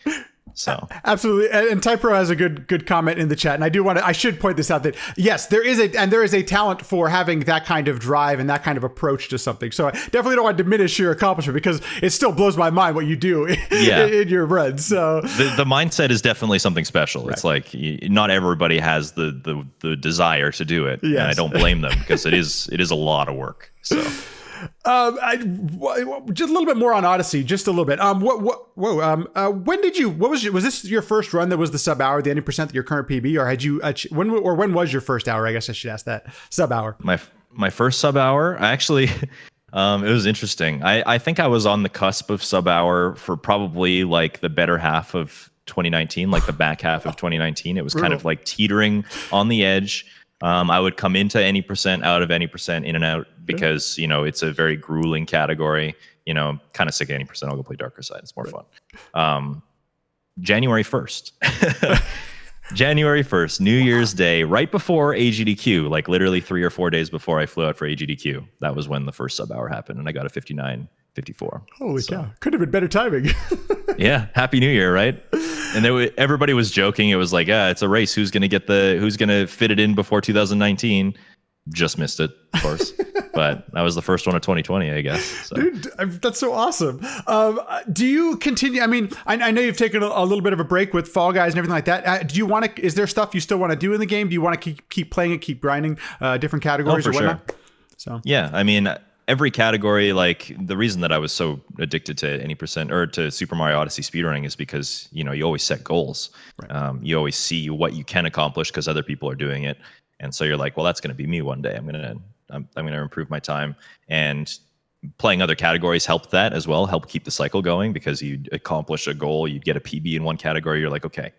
So absolutely. And Typro has a good comment in the chat. And I should point this out that yes, there is a talent for having that kind of drive and that kind of approach to something. So I definitely don't want to diminish your accomplishment, because it still blows my mind what you do in your runs. So the mindset is definitely something special. Right. It's like not everybody has the desire to do it. Yes. And I don't blame them, because it is a lot of work. So just a little bit more on Odyssey, just a little bit. Was this your first run that was the sub hour, the 90% that your current PB, or had you when was your first hour? I guess I should ask that. Sub hour. My first sub hour, actually, it was interesting. I think I was on the cusp of sub hour for probably like the better half of 2019, like the back half of 2019. It was kind of like teetering on the edge. I would come into any percent, out of any percent, in and out, because, it's a very grueling category. Kind of sick of any percent. I'll go play Darker Side. It's more fun. January 1st. January 1st, New Year's Day, right before AGDQ, like literally 3 or 4 days before I flew out for AGDQ. That was when the first sub hour happened, and I got a 59.54. Holy cow. Could have been better timing. Yeah. Happy New Year, right? And everybody was joking. It was like, it's a race. Who's going to fit it in before 2019? Just missed it, of course. But that was the first one of 2020, I guess. So. Dude, that's so awesome. Do you continue? I mean, I know you've taken a little bit of a break with Fall Guys and everything like that. Do you want to? Is there stuff you still want to do in the game? Do you want to keep playing it, keep grinding different categories or whatnot? Sure. So yeah, I mean, every category, like the reason that I was so addicted to any percent or to Super Mario Odyssey speedrunning is because, you always set goals. Right. You always see what you can accomplish because other people are doing it. And so you're like, well, that's going to be me one day. I'm going to improve my time. And playing other categories helped that as well, help keep the cycle going, because you accomplish a goal, you get a PB in one category. You're like, okay,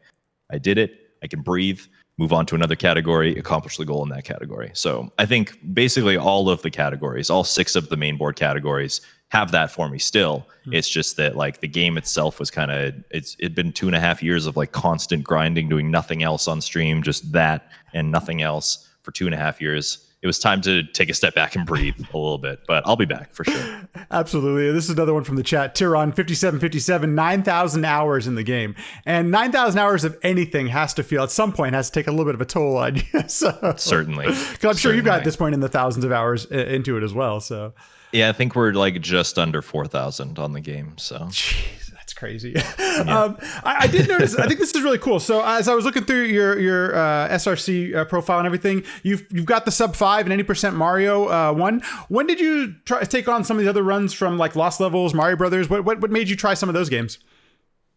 I did it. I can breathe, move on to another category, accomplish the goal in that category. So I think basically all of the categories, all 6 of the main board categories have that for me still. Mm-hmm. It's just that like the game itself was it'd been 2.5 years of like constant grinding, doing nothing else on stream, just that and nothing else for 2.5 years. It was time to take a step back and breathe a little bit, but I'll be back for sure. Absolutely. This is another one from the chat. Tyron 5757, 9,000 hours in the game. And 9,000 hours of anything has to feel at some point has to take a little bit of a toll on you. So, certainly. Because I'm sure you've got at this point in the thousands of hours into it as well. So yeah, I think we're like just under 4,000 on the game. So jeez. Crazy. Yeah. I did notice, I think this is really cool. So as I was looking through your SRC profile and everything, you've got the sub 5 and 80% Mario one. When did you take on some of the other runs from like Lost Levels, Mario Brothers? What made you try some of those games?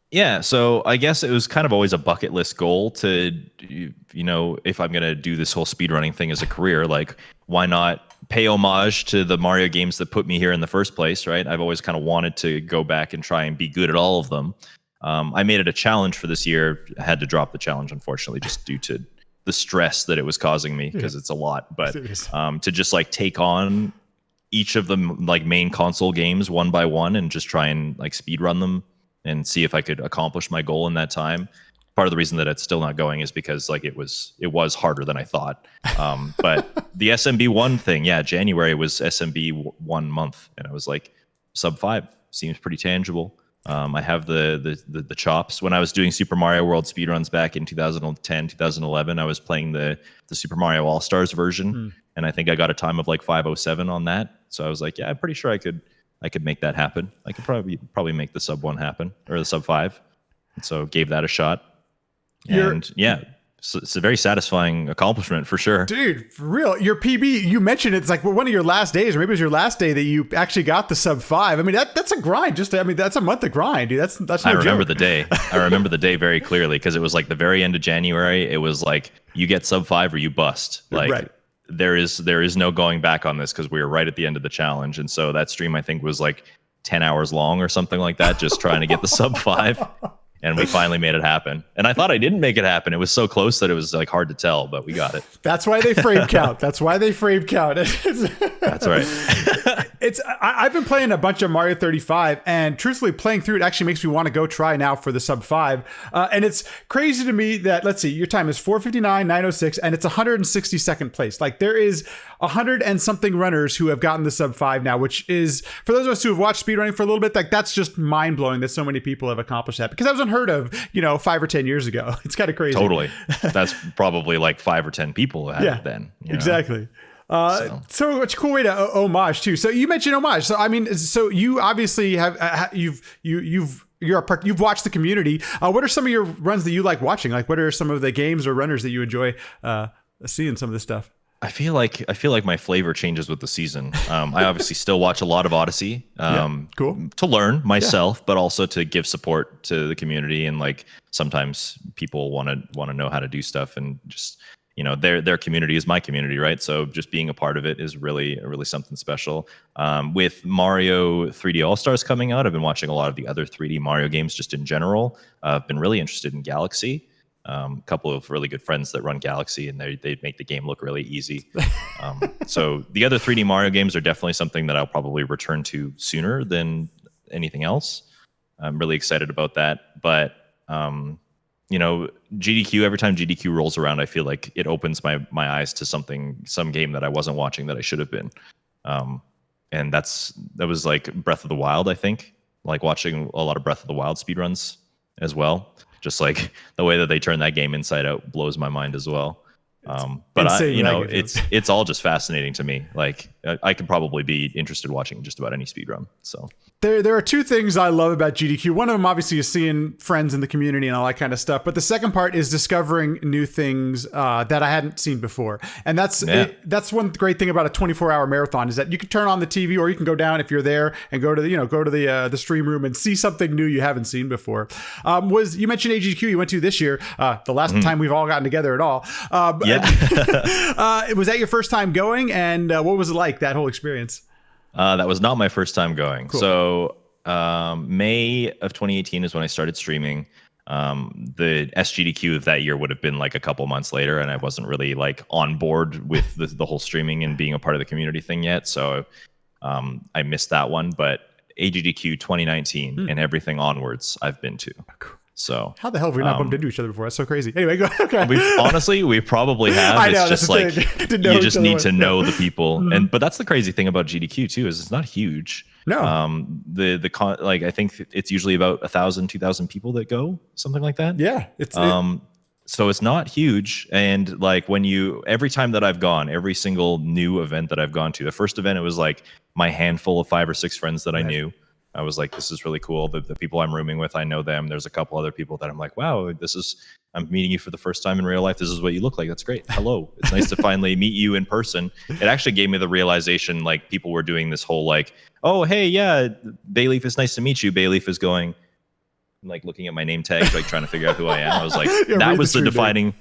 Yeah, so I guess it was kind of always a bucket list goal to, if I'm going to do this whole speedrunning thing as a career, like why not pay homage to the Mario games that put me here in the first place, right? I've always kind of wanted to go back and try and be good at all of them. I made it a challenge for this year. I had to drop the challenge, unfortunately, just due to the stress that it was causing me, because it's a lot. But to just like take on each of the like main console games one by one and just try and like speedrun them and see if I could accomplish my goal in that time. Part of the reason that it's still not going is because like it was harder than I thought. But the SMB1 thing, yeah, January was SMB1 month, and I was like, sub 5 seems pretty tangible. I have the chops. When I was doing Super Mario World speedruns back in 2010, 2011, I was playing the Super Mario All-Stars version, and I think I got a time of like 5:07 on that. So I was like, yeah, I'm pretty sure I could make that happen. I could probably make the sub 1 happen, or the sub 5. And so gave that a shot. And yeah, so it's a very satisfying accomplishment for sure. Dude, for real. Your PB, you mentioned it's like one of your last days, or maybe it was your last day that you actually got the sub 5. I mean, that's a grind. That's a month of grind, dude. That's no I remember joke. the day. I remember the day very clearly, because it was like the very end of January. It was like you get sub 5 or you bust. Like right. There is no going back on this, because we were right at the end of the challenge. And so that stream, I think, was like 10 hours long or something like that, just trying to get the sub 5. And we finally made it happen. And I thought I didn't make it happen. It was so close that it was like hard to tell, but we got it. That's why they frame count. That's why they frame count. That's right. I've been playing a bunch of Mario 35, and truthfully, playing through it actually makes me want to go try now for the sub 5. And it's crazy to me that, let's see, your time is 4:59, 9:06, and it's 162nd place. Like, there is 100 and something runners who have gotten the sub 5 now, which is, for those of us who have watched speedrunning for a little bit, like, that's just mind blowing that so many people have accomplished that, because that was unheard of, 5 or 10 years ago. It's kind of crazy. Totally. That's probably like 5 or 10 people had it then. Exactly. So it's a cool way to homage too. So you mentioned homage. So I mean, so you obviously have you've watched the community. What are some of your runs that you like watching? Like, what are some of the games or runners that you enjoy seeing some of this stuff? I feel like my flavor changes with the season. I obviously still watch a lot of Odyssey, cool, to learn myself, but also to give support to the community. And like, sometimes people want to know how to do stuff, and just, their community is my community, right? So just being a part of it is really something special. With Mario 3D All-Stars coming out, I've been watching a lot of the other 3D Mario games just in general. I've been really interested in Galaxy. A couple of really good friends that run Galaxy, and they make the game look really easy. So the other 3D Mario games are definitely something that I'll probably return to sooner than anything else. I'm really excited about that. But GDQ, every time GDQ rolls around, I feel like it opens my eyes to some game that I wasn't watching that I should have been. And that was like Breath of the Wild, I think. Like, watching a lot of Breath of the Wild speedruns as well. Just like the way that they turn that game inside out blows my mind as well. But it's all just fascinating to me. Like, I could probably be interested watching just about any speedrun. So there are two things I love about GDQ. One of them obviously is seeing friends in the community and all that kind of stuff. But the second part is discovering new things that I hadn't seen before. And that's one great thing about a 24-hour marathon, is that you can turn on the TV, or you can go down if you're there and go to the stream room and see something new you haven't seen before. You mentioned AGDQ you went to this year, the last time we've all gotten together at all. Was that your first time going, and what was it like, that whole experience? That was not my first time going. Cool. So May of 2018 is when I started streaming. The SGDQ of that year would have been like a couple months later, and I wasn't really like on board with the whole streaming and being a part of the community thing yet. So I missed that one. But AGDQ 2019 and everything onwards, I've been to. So how the hell have we not bumped into each other before? That's so crazy. Anyway, go. Okay. We probably have. I know, it's just like you just need to know the people, but that's the crazy thing about GDQ too, is it's not huge. No. I think it's usually about 1,000, 2,000 people that go, something like that. Yeah. So it's not huge, and like every time that I've gone, every single new event that I've gone to, the first event, it was like my handful of 5 or 6 friends that I knew. I was like, this is really cool. The people I'm rooming with, I know them. There's a couple other people that I'm like, wow, I'm meeting you for the first time in real life. This is what you look like. That's great. Hello. It's nice to finally meet you in person. It actually gave me the realization, like, people were doing this whole like, oh, hey, yeah, Bayleaf, it's nice to meet you. Bayleaf is going, like, looking at my name tag, like trying to figure out who I am. I was like, that was the defining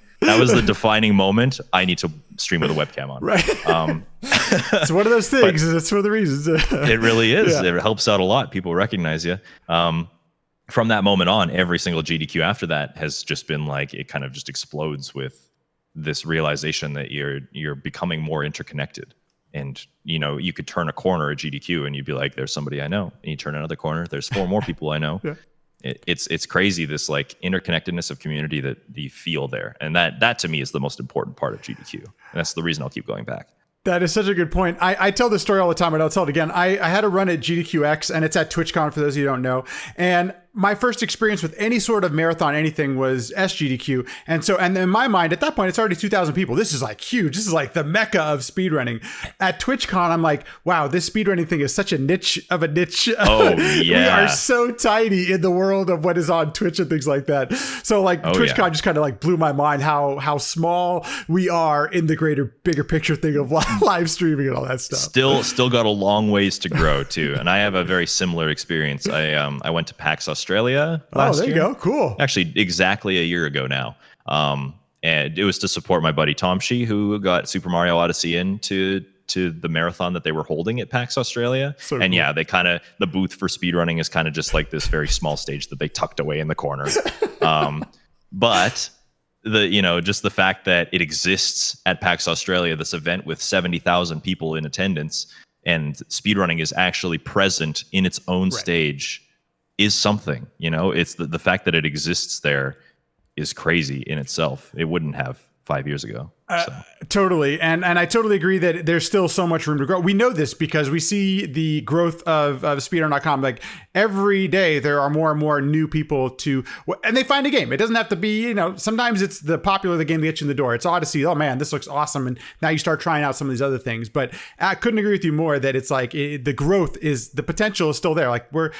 moment. I need to stream with a webcam on. Right. It's one of those things. It's one of the reasons. It really is. Yeah. It helps out a lot. People recognize you. From that moment on, every single GDQ after that has just been like, it kind of just explodes with this realization that you're becoming more interconnected. And, you could turn a corner at GDQ and you'd be like, there's somebody I know. And you turn another corner, there's 4 more people I know. Yeah. It's crazy, this like interconnectedness of community that you feel there, and that to me is the most important part of GDQ, and that's the reason I'll keep going back. That is such a good point. I tell this story all the time, and I'll tell it again. I had a run at GDQX, and it's at TwitchCon for those of you who don't know. And my first experience with any sort of marathon, anything, was SGDQ. And in my mind, at that point, it's already 2,000 people. This is like huge. This is like the mecca of speedrunning. At TwitchCon, I'm like, wow, this speedrunning thing is such a niche of a niche. Oh, yeah. We are so tiny in the world of what is on Twitch and things like that. So like TwitchCon just kind of like blew my mind how small we are in the bigger picture thing of live streaming and all that stuff. Still got a long ways to grow too. And I have a very similar experience. I went to PAX Australia last year. Oh, there you go. Cool. Actually, exactly a year ago now. And it was to support my buddy Tom Shee, who got Super Mario Odyssey into the marathon that they were holding at PAX Australia. So and cool. Yeah, they the booth for speedrunning is kind of just like this very small stage that they tucked away in the corner. But just the fact that it exists at PAX Australia, this event with 70,000 people in attendance, and speedrunning is actually present in its own stage is something, it's the fact that it exists there is crazy in itself. It wouldn't have 5 years ago. Totally. And I totally agree that there's still so much room to grow. We know this because we see the growth of speedrunner.com. Like every day there are more and more new people and they find a game. It doesn't have to be, sometimes it's the popular game that gets you in the door. It's Odyssey. Oh man, this looks awesome. And now you start trying out some of these other things. But I couldn't agree with you more that it's like the growth the potential is still there. Like we're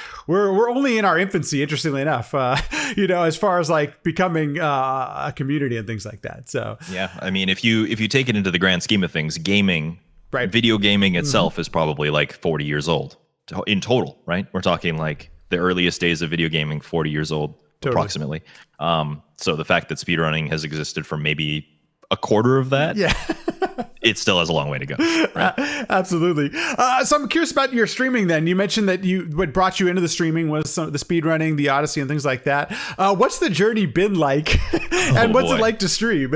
only in our infancy, interestingly enough, as far as like becoming a community and things like that. So yeah, I mean, if you take it into the grand scheme of things, gaming, video gaming itself is probably like 40 years old in total, right? We're talking like the earliest days of video gaming, 40 years old, approximately. So the fact that speedrunning has existed for maybe a quarter of that, it still has a long way to go. Right? Absolutely. So I'm curious about your streaming then. You mentioned that what brought you into the streaming was some of the speedrunning, the Odyssey and things like that. What's the journey been like? And what's it like to stream?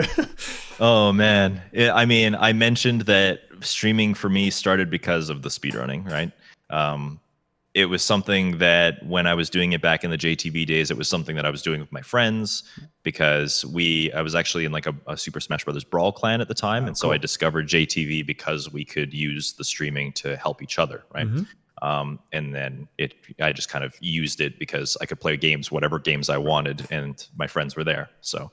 Oh, man. I mentioned that streaming for me started because of the speedrunning, right? It was something that when I was doing it back in the JTV days, it was something that I was doing with my friends because I was actually in like a Super Smash Brothers Brawl clan at the time. And so I discovered JTV because we could use the streaming to help each other, right? And then I just kind of used it because I could play games, whatever games I wanted, and my friends were there. So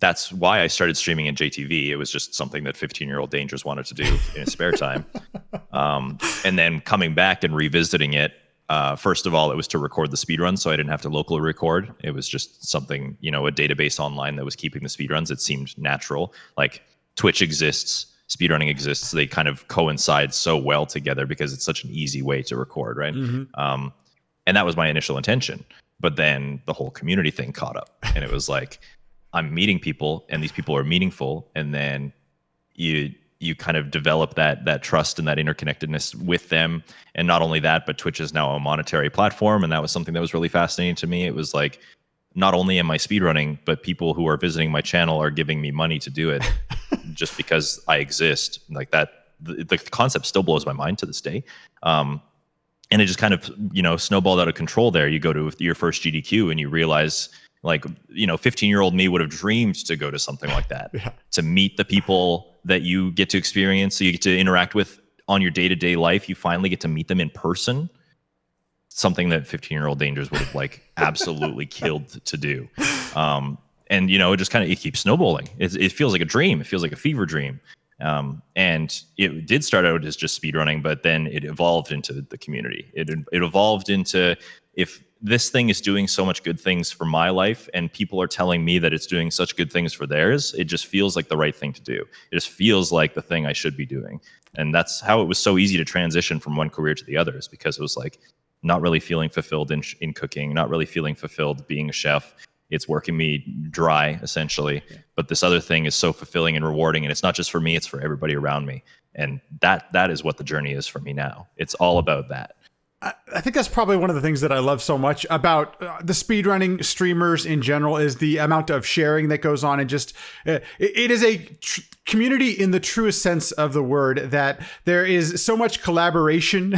that's why I started streaming in JTV. It was just something that 15-year-old Dangerous wanted to do in his spare time. And then coming back and revisiting it, first of all, it was to record the speedruns, so I didn't have to locally record. It was just something, a database online that was keeping the speedruns. It seemed natural. Like Twitch exists, speedrunning exists. They kind of coincide so well together because it's such an easy way to record, right? And that was my initial intention. But then the whole community thing caught up, and it was like, I'm meeting people and these people are meaningful. And then you kind of develop that trust and that interconnectedness with them. And not only that, but Twitch is now a monetary platform. And that was something that was really fascinating to me. It was like, not only am I speedrunning, but people who are visiting my channel are giving me money to do it just because I exist. Like that, the concept still blows my mind to this day. And it just kind of, snowballed out of control there. You go to your first GDQ and you realize, like, 15-year-old me would have dreamed to go to something like that, to meet the people that you get to experience, so you get to interact with on your day-to-day life. You finally get to meet them in person. Something that 15-year-old Dangerous would have like absolutely killed to do. And it just it keeps snowballing. It feels like a dream. It feels like a fever dream. And it did start out as just speedrunning, but then it evolved into the community. It evolved into, if this thing is doing so much good things for my life and people are telling me that it's doing such good things for theirs, it just feels like the right thing to do. It just feels like the thing I should be doing. And that's how it was so easy to transition from one career to the other, is because it was like not really feeling fulfilled in cooking, not really feeling fulfilled being a chef. It's working me dry, essentially. But this other thing is so fulfilling and rewarding. And it's not just for me, it's for everybody around me. And that is what the journey is for me now. It's all about that. I think that's probably one of the things that I love so much about the speedrunning streamers in general, is the amount of sharing that goes on. And just it is a community in the truest sense of the word, that there is so much collaboration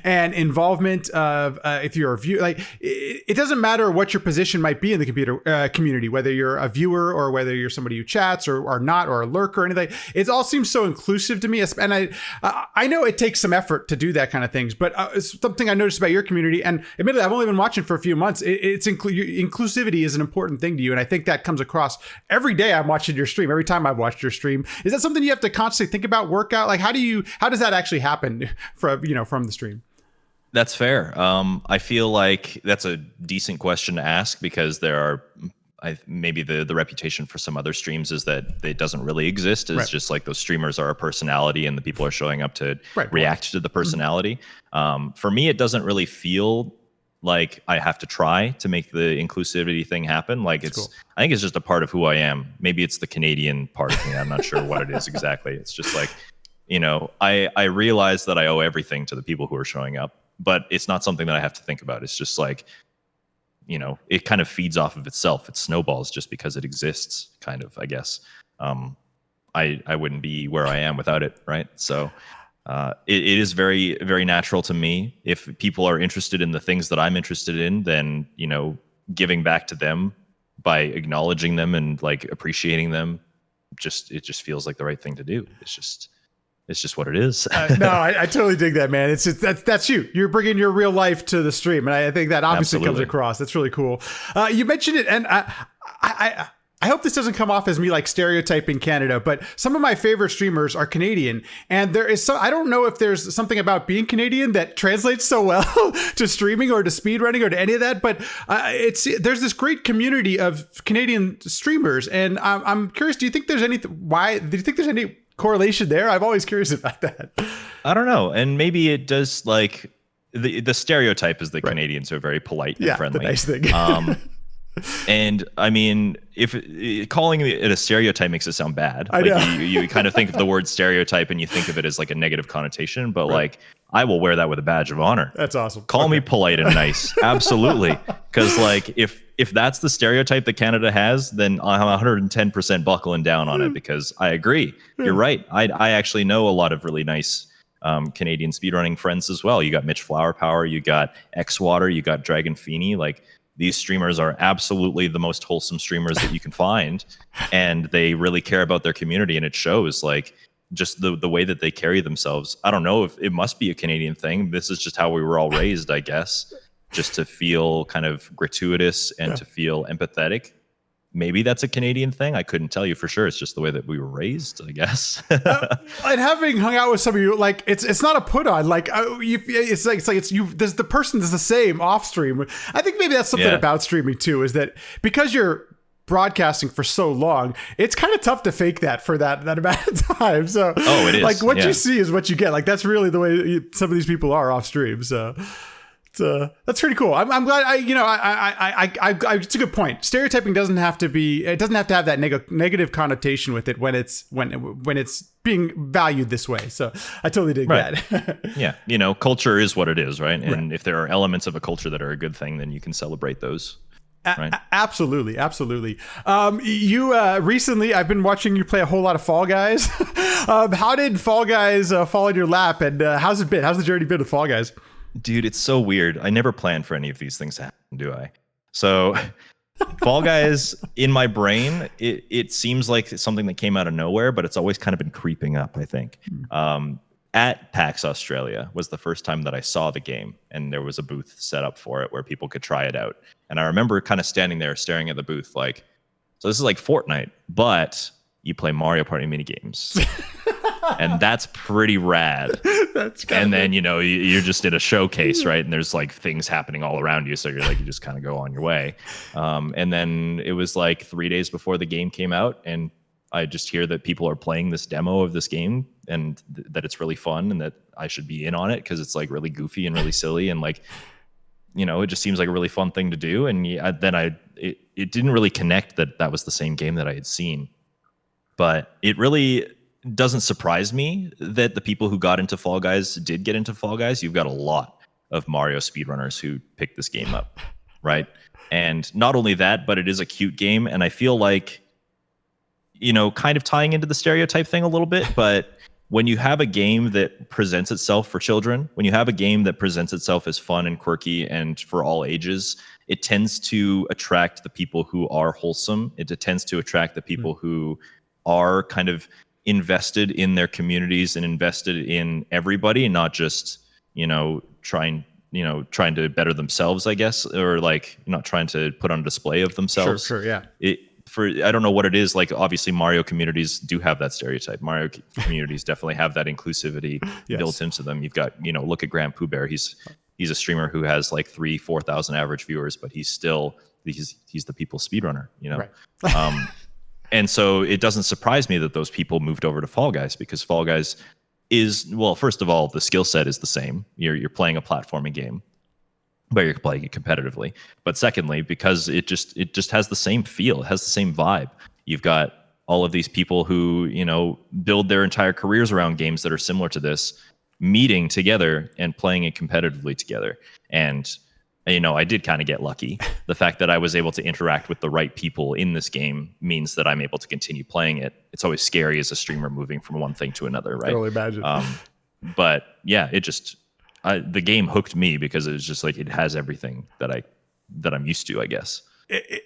and involvement of if you're a viewer, like it doesn't matter what your position might be in the community, whether you're a viewer or whether you're somebody who chats or not, or a lurker or anything. It all seems so inclusive to me. And I know it takes some effort to do that kind of things, but it's something I noticed about your community. And admittedly, I've only been watching for a few months. Inclusivity is an important thing to you. And I think that comes across every day I'm watching your stream, every time I've watched your stream. Is that something you have to constantly think about, work out? Like how does that actually happen from the stream? That's fair. I feel like that's a decent question to ask, because there are, maybe the reputation for some other streams is that it doesn't really exist. It's just like those streamers are a personality and the people are showing up to react to the personality. For me, it doesn't really feel like I have to try to make the inclusivity thing happen. Like cool. I think it's just a part of who I am. Maybe it's the Canadian part of me. I'm not sure what it is exactly. It's just like, I realize that I owe everything to the people who are showing up, but it's not something that I have to think about. It's just like, it kind of feeds off of itself. It snowballs just because it exists, kind of, I guess. I wouldn't be where I am without it, right? So It is very, very natural to me. If people are interested in the things that I'm interested in, then, you know, giving back to them by acknowledging them and like appreciating them, it just feels like the right thing to do. It's just what it is. No, I totally dig that, man. That's you. You're bringing your real life to the stream, and I think that obviously comes across. That's really cool. You mentioned it, and I hope this doesn't come off as me like stereotyping Canada, but some of my favorite streamers are Canadian, and I don't know if there's something about being Canadian that translates so well to streaming or to speedrunning or to any of that, but there's this great community of Canadian streamers, and I'm curious, do you think there's any correlation there? I'm always curious about that. I don't know, and maybe it does, like the stereotype is that Canadians are very polite and friendly. The nice thing. And I mean, if calling it a stereotype makes it sound bad, I like know. you kind of think of the word stereotype and you think of it as like a negative connotation, but like I will wear that with a badge of honor. That's awesome. Call me polite and nice. Absolutely. Because like if that's the stereotype that Canada has, then I'm 110% buckling down on it, because I agree. You're right. I actually know a lot of really nice Canadian speedrunning friends as well. You got Mitch Flower Power, you got Xwater, you got Dragon Feeney. Like, these streamers are absolutely the most wholesome streamers that you can find, and they really care about their community, and it shows. Like, just the way that they carry themselves. I don't know if it must be a Canadian thing. This is just how we were all raised, I guess, just to feel kind of gratuitous and to feel empathetic. Maybe that's a Canadian thing. I couldn't tell you for sure. It's just the way that we were raised, I guess. And having hung out with some of you, like it's not a put on. Like it's you. The person is the same off stream. I think maybe that's something about streaming too. Is that because you're broadcasting for so long, it's kind of tough to fake that for that amount of time. So it is. Like what you see is what you get. Like that's really the way some of these people are off stream. So. That's pretty cool. I'm glad. It's a good point. Stereotyping doesn't have to have that negative connotation with it when it's being valued this way. So I totally dig that. Yeah, you know, culture is what it is, right? And if there are elements of a culture that are a good thing, then you can celebrate those. Right. Absolutely. You recently, I've been watching you play a whole lot of Fall Guys. How did Fall Guys fall in your lap, and how's it been? How's the journey been with Fall Guys? Dude, it's so weird. I never planned for any of these things to happen, do I? So Fall Guys, in my brain, it seems like it's something that came out of nowhere, but it's always kind of been creeping up, I think. At PAX Australia was the first time that I saw the game, and there was a booth set up for it where people could try it out. And I remember kind of standing there staring at the booth like, so this is like Fortnite, but you play Mario Party minigames. And that's pretty rad. And then, you know, you're just in a showcase, right? And there's like things happening all around you. So you're like, you just kind of go on your way. And then it was like 3 days before the game came out, and I just hear that people are playing this demo of this game, and that it's really fun, and that I should be in on it because it's like really goofy and really silly, and like, you know, it just seems like a really fun thing to do. And it didn't really connect that was the same game that I had seen. But it really doesn't surprise me that the people who got into Fall Guys did get into Fall Guys. You've got a lot of Mario speedrunners who picked this game up, right? And not only that, but it is a cute game. And I feel like, you know, kind of tying into the stereotype thing a little bit, but when you have a game that presents itself for children, when you have a game that presents itself as fun and quirky and for all ages, it tends to attract the people who are wholesome. It tends to attract the people who are kind of invested in their communities and invested in everybody, not just, you know, trying to better themselves, I guess, or like not trying to put on display of themselves. Sure, yeah. I don't know what it is. Like, obviously Mario communities do have that stereotype. Mario communities definitely have that inclusivity built into them. You've got, you know, look at Grand Pooh Bear. He's a streamer who has like 4,000 average viewers, but he's the people's speedrunner, you know? Right. And so it doesn't surprise me that those people moved over to Fall Guys, because Fall Guys is, well, first of all, the skill set is the same. You're playing a platforming game, but you're playing it competitively. But secondly, because it just has the same feel, it has the same vibe. You've got all of these people who, you know, build their entire careers around games that are similar to this, meeting together and playing it competitively together. And, you know, I did kind of get lucky. The fact that I was able to interact with the right people in this game means that I'm able to continue playing it. It's always scary as a streamer moving from one thing to another, right? Totally imagine. But yeah, the game hooked me because it was just like it has everything that I'm used to, I guess.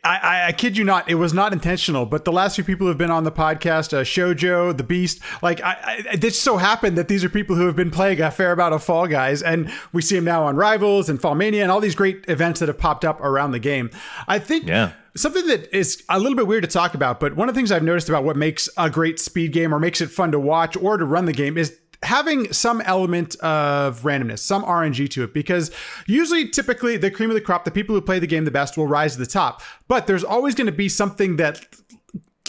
I kid you not, it was not intentional, but the last few people who have been on the podcast, Shoujo, The Beast, like it just so happened that these are people who have been playing a fair amount of Fall Guys, and we see them now on Rivals and Fall Mania and all these great events that have popped up around the game. I think something that is a little bit weird to talk about, but one of the things I've noticed about what makes a great speed game or makes it fun to watch or to run the game is having some element of randomness, some RNG to it, because typically the cream of the crop, the people who play the game the best will rise to the top, but there's always going to be something that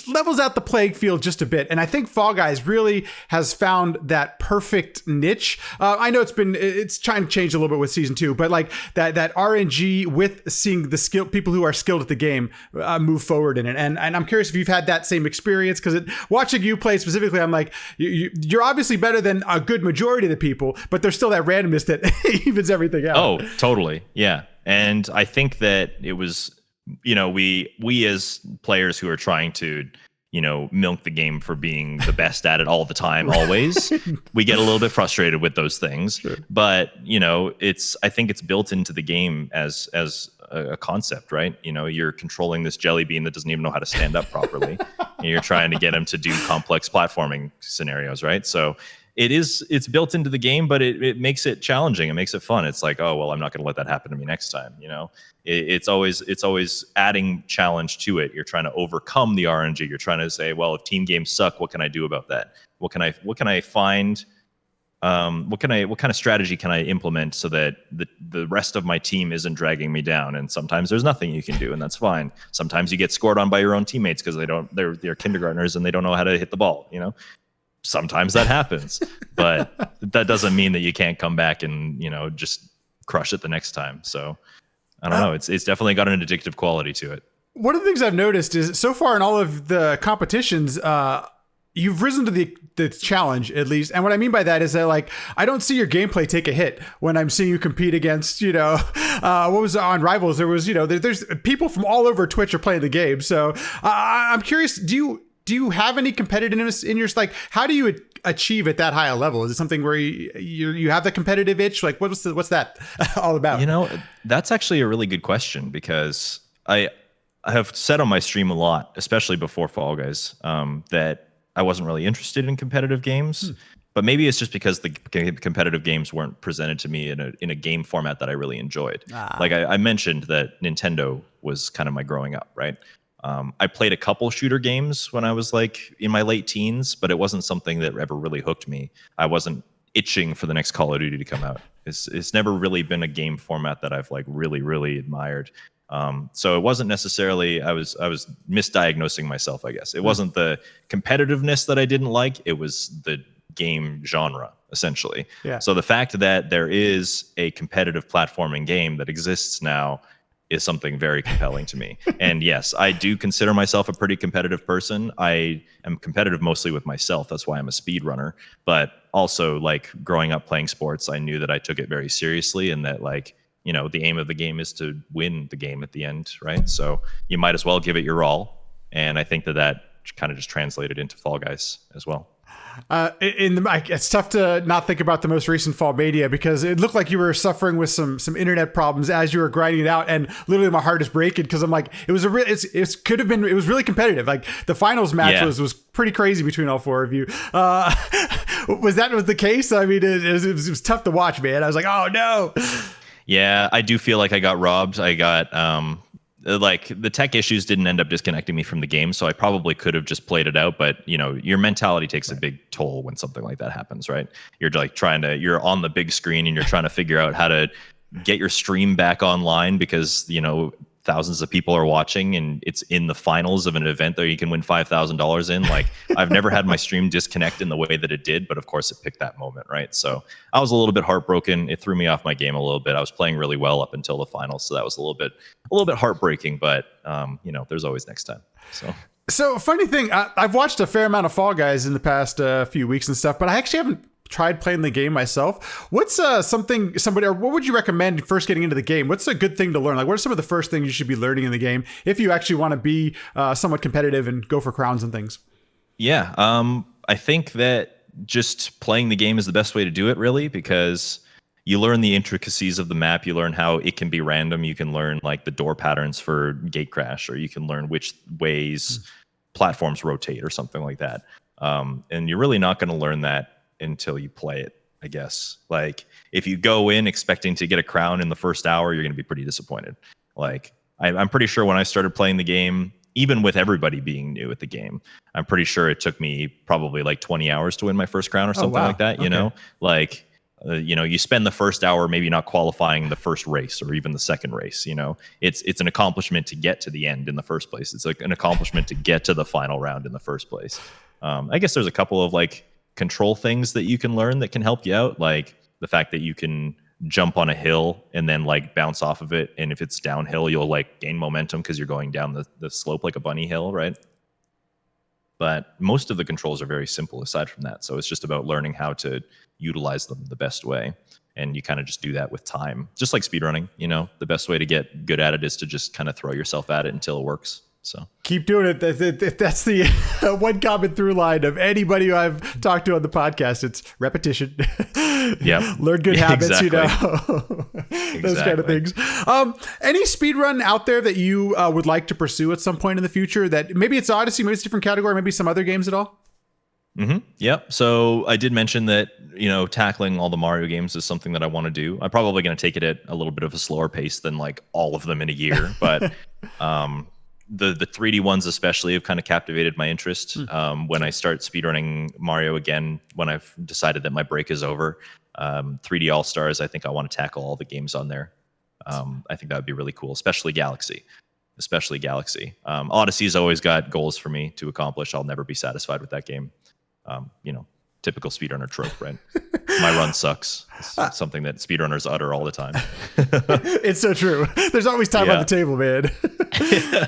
levels out the playing field just a bit. And I think Fall Guys really has found that perfect niche. I know it's trying to change a little bit with season 2, but like that RNG with seeing the people who are skilled at the game move forward in it. And I'm curious if you've had that same experience, because watching you play specifically, I'm like, you're obviously better than a good majority of the people, but there's still that randomness that evens everything out. Oh, totally. Yeah. And I think that it was, we as players who are trying to, milk the game for being the best at it all the time, always, we get a little bit frustrated with those things. Sure. But, I think it's built into the game as a concept, right? You're controlling this jelly bean that doesn't even know how to stand up properly. And you're trying to get him to do complex platforming scenarios, right? So it's built into the game, but it makes it challenging. It makes it fun. It's like, oh, well, I'm not going to let that happen to me next time. It's always adding challenge to it. You're trying to overcome the RNG. You're trying to say, well, if team games suck, what can I do about that? What can I find? What kind of strategy can I implement so that the rest of my team isn't dragging me down? And sometimes there's nothing you can do, and that's fine. Sometimes you get scored on by your own teammates because they're kindergartners and they don't know how to hit the ball. Sometimes that happens, but that doesn't mean that you can't come back and, just crush it the next time. So I don't know. It's definitely got an addictive quality to it. One of the things I've noticed is so far in all of the competitions, you've risen to the challenge, at least. And what I mean by that is that, like, I don't see your gameplay take a hit when I'm seeing you compete against, what was on Rivals? There was, there's people from all over Twitch are playing the game. So I'm curious, do you have any competitiveness in yours? Like, how do you achieve at that high a level? Is it something where you have the competitive itch? Like, what's that all about? That's actually a really good question, because I have said on my stream a lot, especially before Fall Guys, that I wasn't really interested in competitive games. But maybe it's just because the competitive games weren't presented to me in a game format that I really enjoyed. Like I mentioned that Nintendo was kind of my growing up, right? I played a couple shooter games when I was like in my late teens, but it wasn't something that ever really hooked me. I wasn't itching for the next Call of Duty to come out. It's never really been a game format that I've like really, really admired. So it wasn't necessarily, I was misdiagnosing myself, I guess. It wasn't the competitiveness that I didn't like. It was the game genre, essentially. Yeah. So the fact that there is a competitive platforming game that exists now is something very compelling to me. And yes, I do consider myself a pretty competitive person. I am competitive mostly with myself. That's why I'm a speedrunner. But also, like, growing up playing sports, I knew that I took it very seriously, and that, like, the aim of the game is to win the game at the end, right? So you might as well give it your all. And I think that kind of just translated into Fall Guys as well. It's tough to not think about the most recent Fall Mania, because it looked like you were suffering with some internet problems as you were grinding it out, and literally my heart is breaking, because I'm like, it was really competitive. Like, the finals match was pretty crazy between all four of you. Was that the case? I mean, it was tough to watch, man. I was like, oh no. Yeah, I do feel like I got robbed. I got like, the tech issues didn't end up disconnecting me from the game, so I probably could have just played it out. But your mentality takes a big toll when something like that happens, right? You're like you're on the big screen and you're trying to figure out how to get your stream back online, because thousands of people are watching, and it's in the finals of an event that you can win $5,000 in. Like, I've never had my stream disconnect in the way that it did, but of course it picked that moment, right? So I was a little bit heartbroken. It threw me off my game a little bit. I was playing really well up until the finals, so that was a little bit heartbreaking, but there's always next time. So funny thing, I've watched a fair amount of Fall Guys in the past few weeks and stuff, but I actually haven't tried playing the game myself. What's what would you recommend first getting into the game? What's a good thing to learn? Like, what are some of the first things you should be learning in the game if you actually want to be somewhat competitive and go for crowns and things? Yeah, I think that just playing the game is the best way to do it, really, because you learn the intricacies of the map. You learn how it can be random. You can learn like the door patterns for gate crash, or you can learn which ways platforms rotate or something like that. And you're really not going to learn that until you play it, I guess. Like if you go in expecting to get a crown in the first hour, you're going to be pretty disappointed. Like I'm pretty sure when I started playing the game, even with everybody being new at the game, I'm pretty sure it took me probably like 20 hours to win my first crown or something like that. You know, like, you spend the first hour maybe not qualifying the first race or even the second race. It's an accomplishment to get to the end in the first place. It's like an accomplishment to get to the final round in the first place. I guess there's a couple of like control things that you can learn that can help you out, like the fact that you can jump on a hill and then like bounce off of it, and if it's downhill you'll like gain momentum because you're going down the slope like a bunny hill, right? But most of the controls are very simple aside from that, so it's just about learning how to utilize them the best way, and you kind of just do that with time, just like speedrunning. The best way to get good at it is to just kind of throw yourself at it until it works. So keep doing it. That's the one common through line of anybody who I've talked to on the podcast. It's repetition. Yeah. Learn good habits, Exactly. Those kind of things. Any speedrun out there that you would like to pursue at some point in the future, that maybe it's Odyssey, maybe it's a different category, maybe some other games at all? Mm-hmm. Yep. So I did mention that, tackling all the Mario games is something that I want to do. I'm probably going to take it at a little bit of a slower pace than like all of them in a year, but the 3D ones especially have kind of captivated my interest. When I start speedrunning Mario again, when I've decided that my break is over, 3D All-Stars, I think I want to tackle all the games on there. I think that would be really cool, especially Galaxy. Odyssey's always got goals for me to accomplish. I'll never be satisfied with that game. Typical speedrunner trope, right? My run sucks. It's something that speedrunners utter all the time. It's so true. There's always time on the table, man.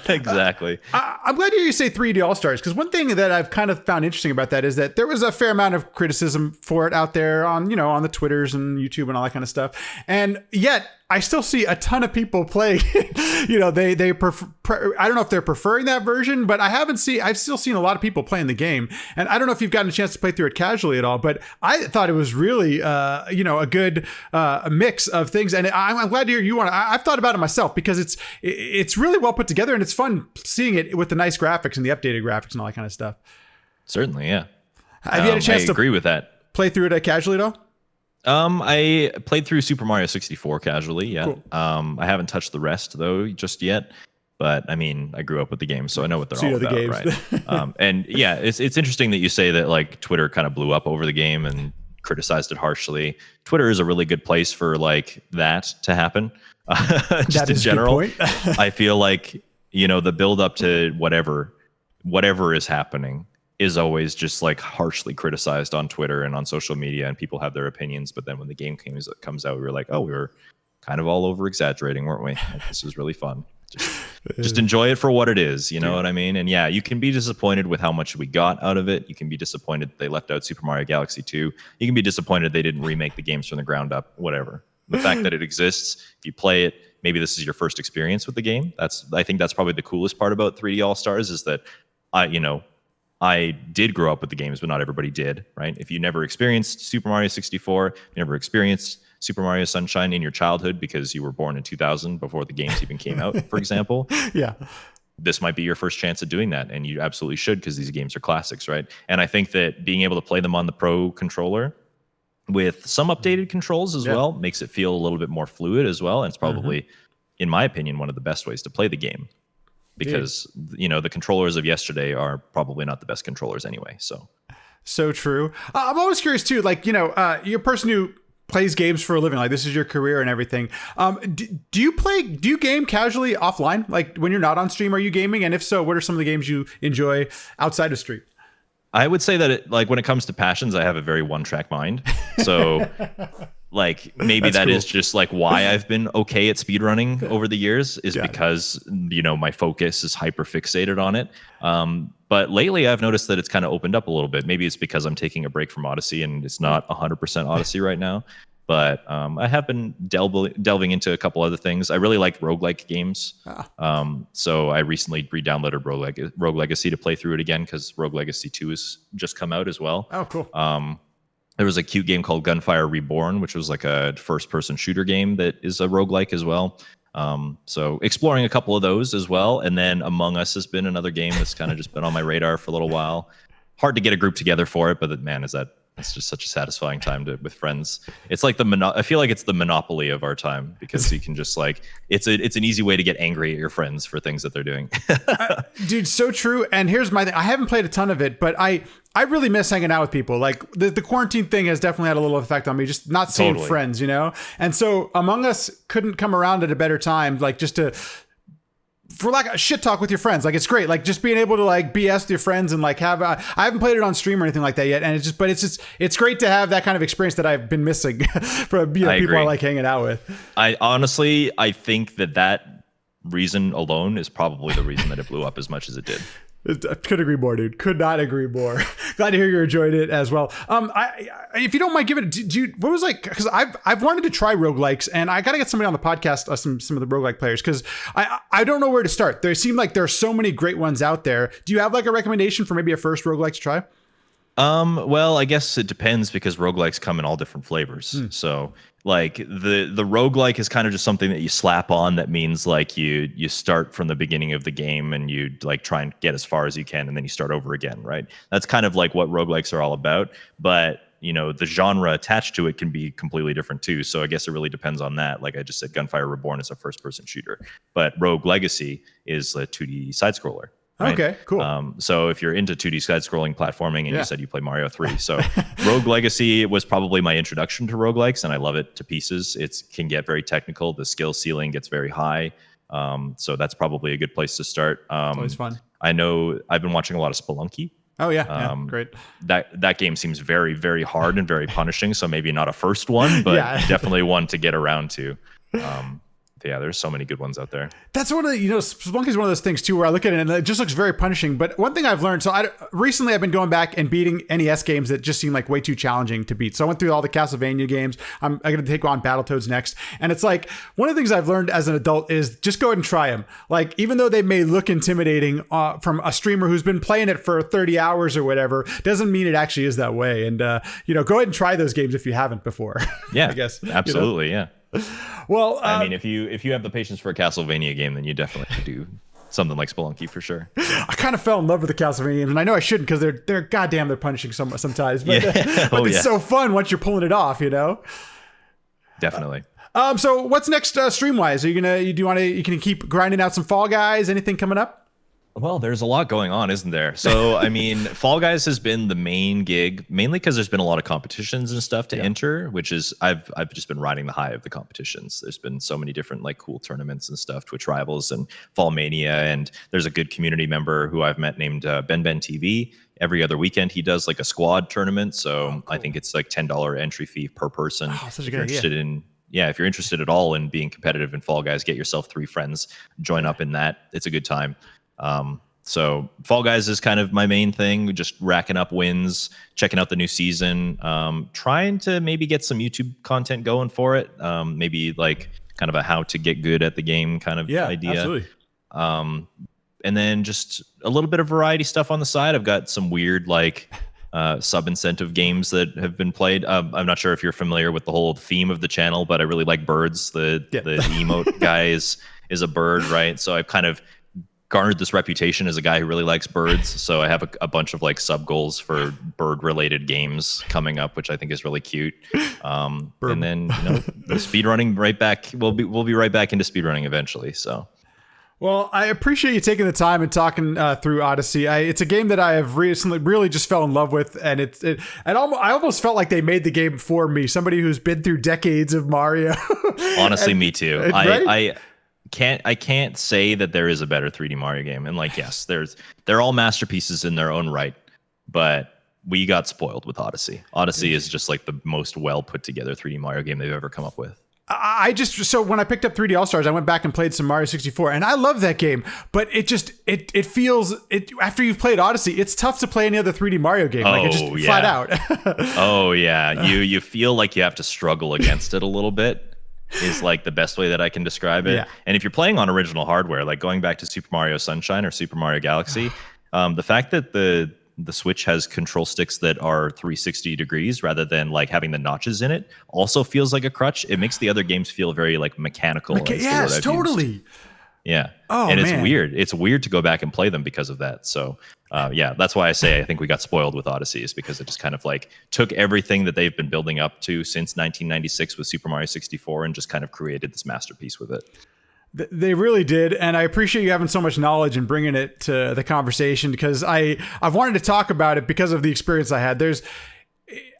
Exactly. I'm glad to hear you say 3D All-Stars, because one thing that I've kind of found interesting about that is that there was a fair amount of criticism for it out there on, on the Twitters and YouTube and all that kind of stuff. And yet I still see a ton of people playing. They prefer, I don't know if they're preferring that version, but I've still seen a lot of people playing the game. And I don't know if you've gotten a chance to play through it casually at all, but I thought it was really, a good mix of things. And I'm glad to hear I've thought about it myself, because it's really well put together, and it's fun seeing it with the nice graphics and the updated graphics and all that kind of stuff. Certainly, yeah. Have you had a chance to agree with that? Play through it casually at all? I played through Super Mario 64 casually, yeah. Cool. I haven't touched the rest though just yet, but I mean, I grew up with the game, so I know what they're all about, right? And yeah, it's interesting that you say that like Twitter kind of blew up over the game and criticized it harshly. Twitter is a really good place for like that to happen. Just in general, I feel like the build up to whatever is happening is always just like harshly criticized on Twitter and on social media, and people have their opinions. But then when the game comes out, we were like, oh, we were kind of all over exaggerating, weren't we? Like, this was really fun. Just enjoy it for what it is. You know what I mean? And yeah, you can be disappointed with how much we got out of it. You can be disappointed that they left out Super Mario Galaxy 2. You can be disappointed they didn't remake the games from the ground up, whatever. The fact that it exists, if you play it, maybe this is your first experience with the game. I think that's probably the coolest part about 3D All-Stars, is that I did grow up with the games, but not everybody did, right? If you never experienced Super Mario 64, you never experienced Super Mario Sunshine in your childhood because you were born in 2000 before the games even came out, for example. Yeah. This might be your first chance at doing that, and you absolutely should, because these games are classics, right? And I think that being able to play them on the Pro controller with some updated controls as well makes it feel a little bit more fluid as well, and it's probably, in my opinion, one of the best ways to play the game. Because the controllers of yesterday are probably not the best controllers anyway. So true. I'm always curious too. Like you're a person who plays games for a living. Like this is your career and everything. Do you game casually offline? Like when you're not on stream, are you gaming? And if so, what are some of the games you enjoy outside of stream? I would say that when it comes to passions, I have a very one-track mind. So like maybe that is just like why I've been okay at speedrunning over the years, is because my focus is hyper fixated on it. But lately I've noticed that it's kind of opened up a little bit. Maybe it's because I'm taking a break from Odyssey and it's not 100% Odyssey right now. But I have been delving into a couple other things. I really like roguelike games. So I recently re-downloaded Rogue Legacy to play through it again because Rogue Legacy 2 has just come out as well. Oh, cool. There was a cute game called Gunfire Reborn, which was like a first-person shooter game that is a roguelike as well. So exploring a couple of those as well. And then Among Us has been another game that's kind of just been on my radar for a little while. Hard to get a group together for it, but man, it's just such a satisfying time with friends. It's like I feel like it's the Monopoly of our time because you can just like it's an easy way to get angry at your friends for things that they're doing. Dude, so true. And here's my thing. I haven't played a ton of it, but I really miss hanging out with people. Like the quarantine thing has definitely had a little effect on me, just not seeing friends, you know? And so Among Us couldn't come around at a better time, like just to, for like a shit talk with your friends. Like it's great. Like just being able to like BS with your friends and like have, I haven't played it on stream or anything like that yet. And it's great to have that kind of experience that I've been missing from people I like hanging out with. I think that reason alone is probably the reason that it blew up as much as it did. I could agree more, dude. Could not agree more. Glad to hear you enjoyed it as well. If you don't mind giving it, what was like? Because I've wanted to try roguelikes, and I got to get somebody on the podcast, some of the roguelike players, because I don't know where to start. There seem like there are so many great ones out there. Do you have like a recommendation for maybe a first roguelike to try? Well, I guess it depends because roguelikes come in all different flavors. So like the roguelike is kind of just something that you slap on that means like you start from the beginning of the game and you like try and get as far as you can and then you start over again, right? That's kind of like what roguelikes are all about. But you know, the genre attached to it can be completely different too. So I guess it really depends on that. Like I just said, Gunfire Reborn is a first-person shooter, but Rogue Legacy is a 2D side-scroller. Right? Okay, cool. So if you're into 2D side-scrolling platforming, and you said you play Mario 3, so Rogue Legacy was probably my introduction to roguelikes, and I love it to pieces. It can get very technical. The skill ceiling gets very high. So that's probably a good place to start. Always fun. I know I've been watching a lot of Spelunky. Oh yeah, great. That game seems very, very hard and very punishing. So maybe not a first one, but definitely one to get around to. Yeah, there's so many good ones out there. That's one of the, Spelunky is one of those things too, where I look at it and it just looks very punishing. But one thing I've learned, recently I've been going back and beating NES games that just seem like way too challenging to beat. So I went through all the Castlevania games. I'm going to take on Battletoads next. And it's like, one of the things I've learned as an adult is just go ahead and try them. Like, even though they may look intimidating from a streamer who's been playing it for 30 hours or whatever, doesn't mean it actually is that way. And, go ahead and try those games if you haven't before. Yeah, I guess. Absolutely. Yeah. Well, I mean, if you have the patience for a Castlevania game, then you definitely do something like Spelunky for sure. I kind of fell in love with the Castlevania games, and I know I shouldn't because they're goddamn they're punishing sometimes, but, but it's so fun once you're pulling it off, Definitely. So what's next stream wise? Are you can keep grinding out some Fall Guys? Anything coming up? Well, there's a lot going on, isn't there? So, I mean, Fall Guys has been the main gig, mainly because there's been a lot of competitions and stuff to enter, which is I've just been riding the high of the competitions. There's been so many different like cool tournaments and stuff, Twitch Rivals and Fall Mania, and there's a good community member who I've met named Ben TV. Every other weekend, he does like a squad tournament. So cool. I think it's like $10 entry fee per person. Oh, such a good idea. If you're interested at all in being competitive in Fall Guys, get yourself 3 friends, join up in that. It's a good time. So Fall Guys is kind of my main thing, just racking up wins, checking out the new season, trying to maybe get some YouTube content going for it. Maybe like kind of a how to get good at the game kind of idea. Absolutely. And then just a little bit of variety stuff on the side. I've got some weird like sub-incentive games that have been played. I'm not sure if you're familiar with the whole theme of the channel, but I really like birds. The emote guy is a bird, right? So I've kind of garnered this reputation as a guy who really likes birds. So I have a bunch of like sub goals for bird related games coming up, which I think is really cute. And then the speedrunning right back. We'll be right back into speedrunning eventually. So. Well, I appreciate you taking the time and talking through Odyssey. It's a game that I have recently really just fell in love with, and I almost felt like they made the game for me. Somebody who's been through decades of Mario. Honestly, me too. Right? I can't say that there is a better 3D Mario game. And like, yes, they're all masterpieces in their own right, but we got spoiled with Odyssey. Odyssey is just like the most well put together 3D Mario game they've ever come up with. So when I picked up 3D All Stars, I went back and played some Mario 64, and I love that game. But it feels after you've played Odyssey, it's tough to play any other 3D Mario game. Like it just flat out. Oh yeah, you feel like you have to struggle against it a little bit. Is like the best way that I can describe it. Yeah. And if you're playing on original hardware, like going back to Super Mario Sunshine or Super Mario Galaxy, the fact that the Switch has control sticks that are 360 degrees rather than like having the notches in it also feels like a crutch. It makes the other games feel very like mechanical. Yes, totally. Yeah. And it's weird. It's weird to go back and play them because of that. So yeah, that's why I say I think we got spoiled with Odyssey, is because it just kind of like took everything that they've been building up to since 1996 with Super Mario 64 and just kind of created this masterpiece with it. They really did, and I appreciate you having so much knowledge and bringing it to the conversation, because I've wanted to talk about it because of the experience I had.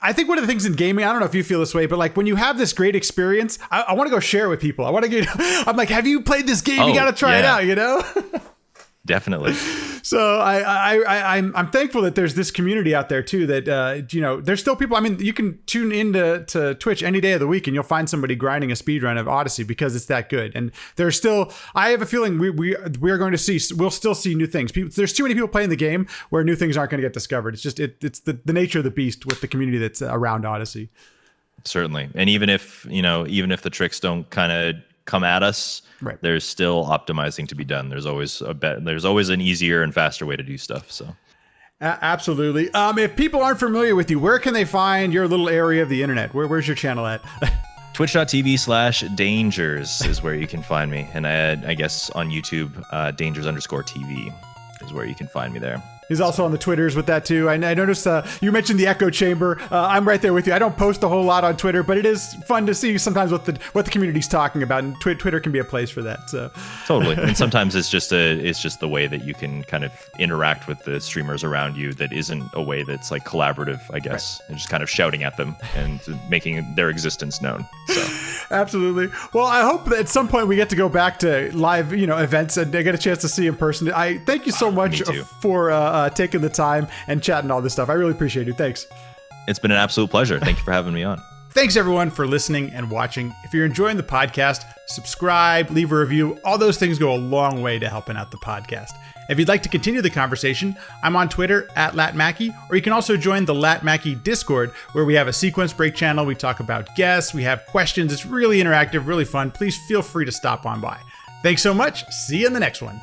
I think one of the things in gaming, I don't know if you feel this way, but like when you have this great experience, I want to go share it with people. I'm like, have you played this game? You got to try it out, you know? Definitely. So I'm thankful that there's this community out there too, that there's still people. I mean, you can tune into to Twitch any day of the week and you'll find somebody grinding a speedrun of Odyssey because it's that good. And there's still, I have a feeling we'll still see new things. There's too many people playing the game where new things aren't going to get discovered. It's just it's the nature of the beast with the community that's around Odyssey. Certainly. And even if the tricks don't kind of come at us, right, there's still optimizing to be done. There's always an easier and faster way to do stuff. So absolutely. If people aren't familiar with you, where can they find your little area of the internet? Where's your channel at? Twitch.tv/dangers is where you can find me. And I guess on YouTube, dangers_TV is where you can find me there. He's also on the Twitters with that too. I noticed you mentioned the echo chamber. I'm right there with you. I don't post a whole lot on Twitter, but it is fun to see sometimes what the community's talking about, and Twitter can be a place for that. So totally. And sometimes it's just the way that you can kind of interact with the streamers around you that isn't a way that's like collaborative, I guess, right, and just kind of shouting at them and making their existence known. So absolutely. Well, I hope that at some point we get to go back to live, events and get a chance to see in person. I thank you so much for taking the time and chatting all this stuff. I really appreciate it. Thanks. It's been an absolute pleasure. Thank you for having me on. Thanks everyone for listening and watching. If you're enjoying the podcast, subscribe, leave a review. All those things go a long way to helping out the podcast. If you'd like to continue the conversation, I'm on Twitter @LatMackey, or you can also join the LatMackey Discord, where we have a sequence break channel. We talk about guests, we have questions. It's really interactive, really fun. Please feel free to stop on by. Thanks so much. See you in the next one.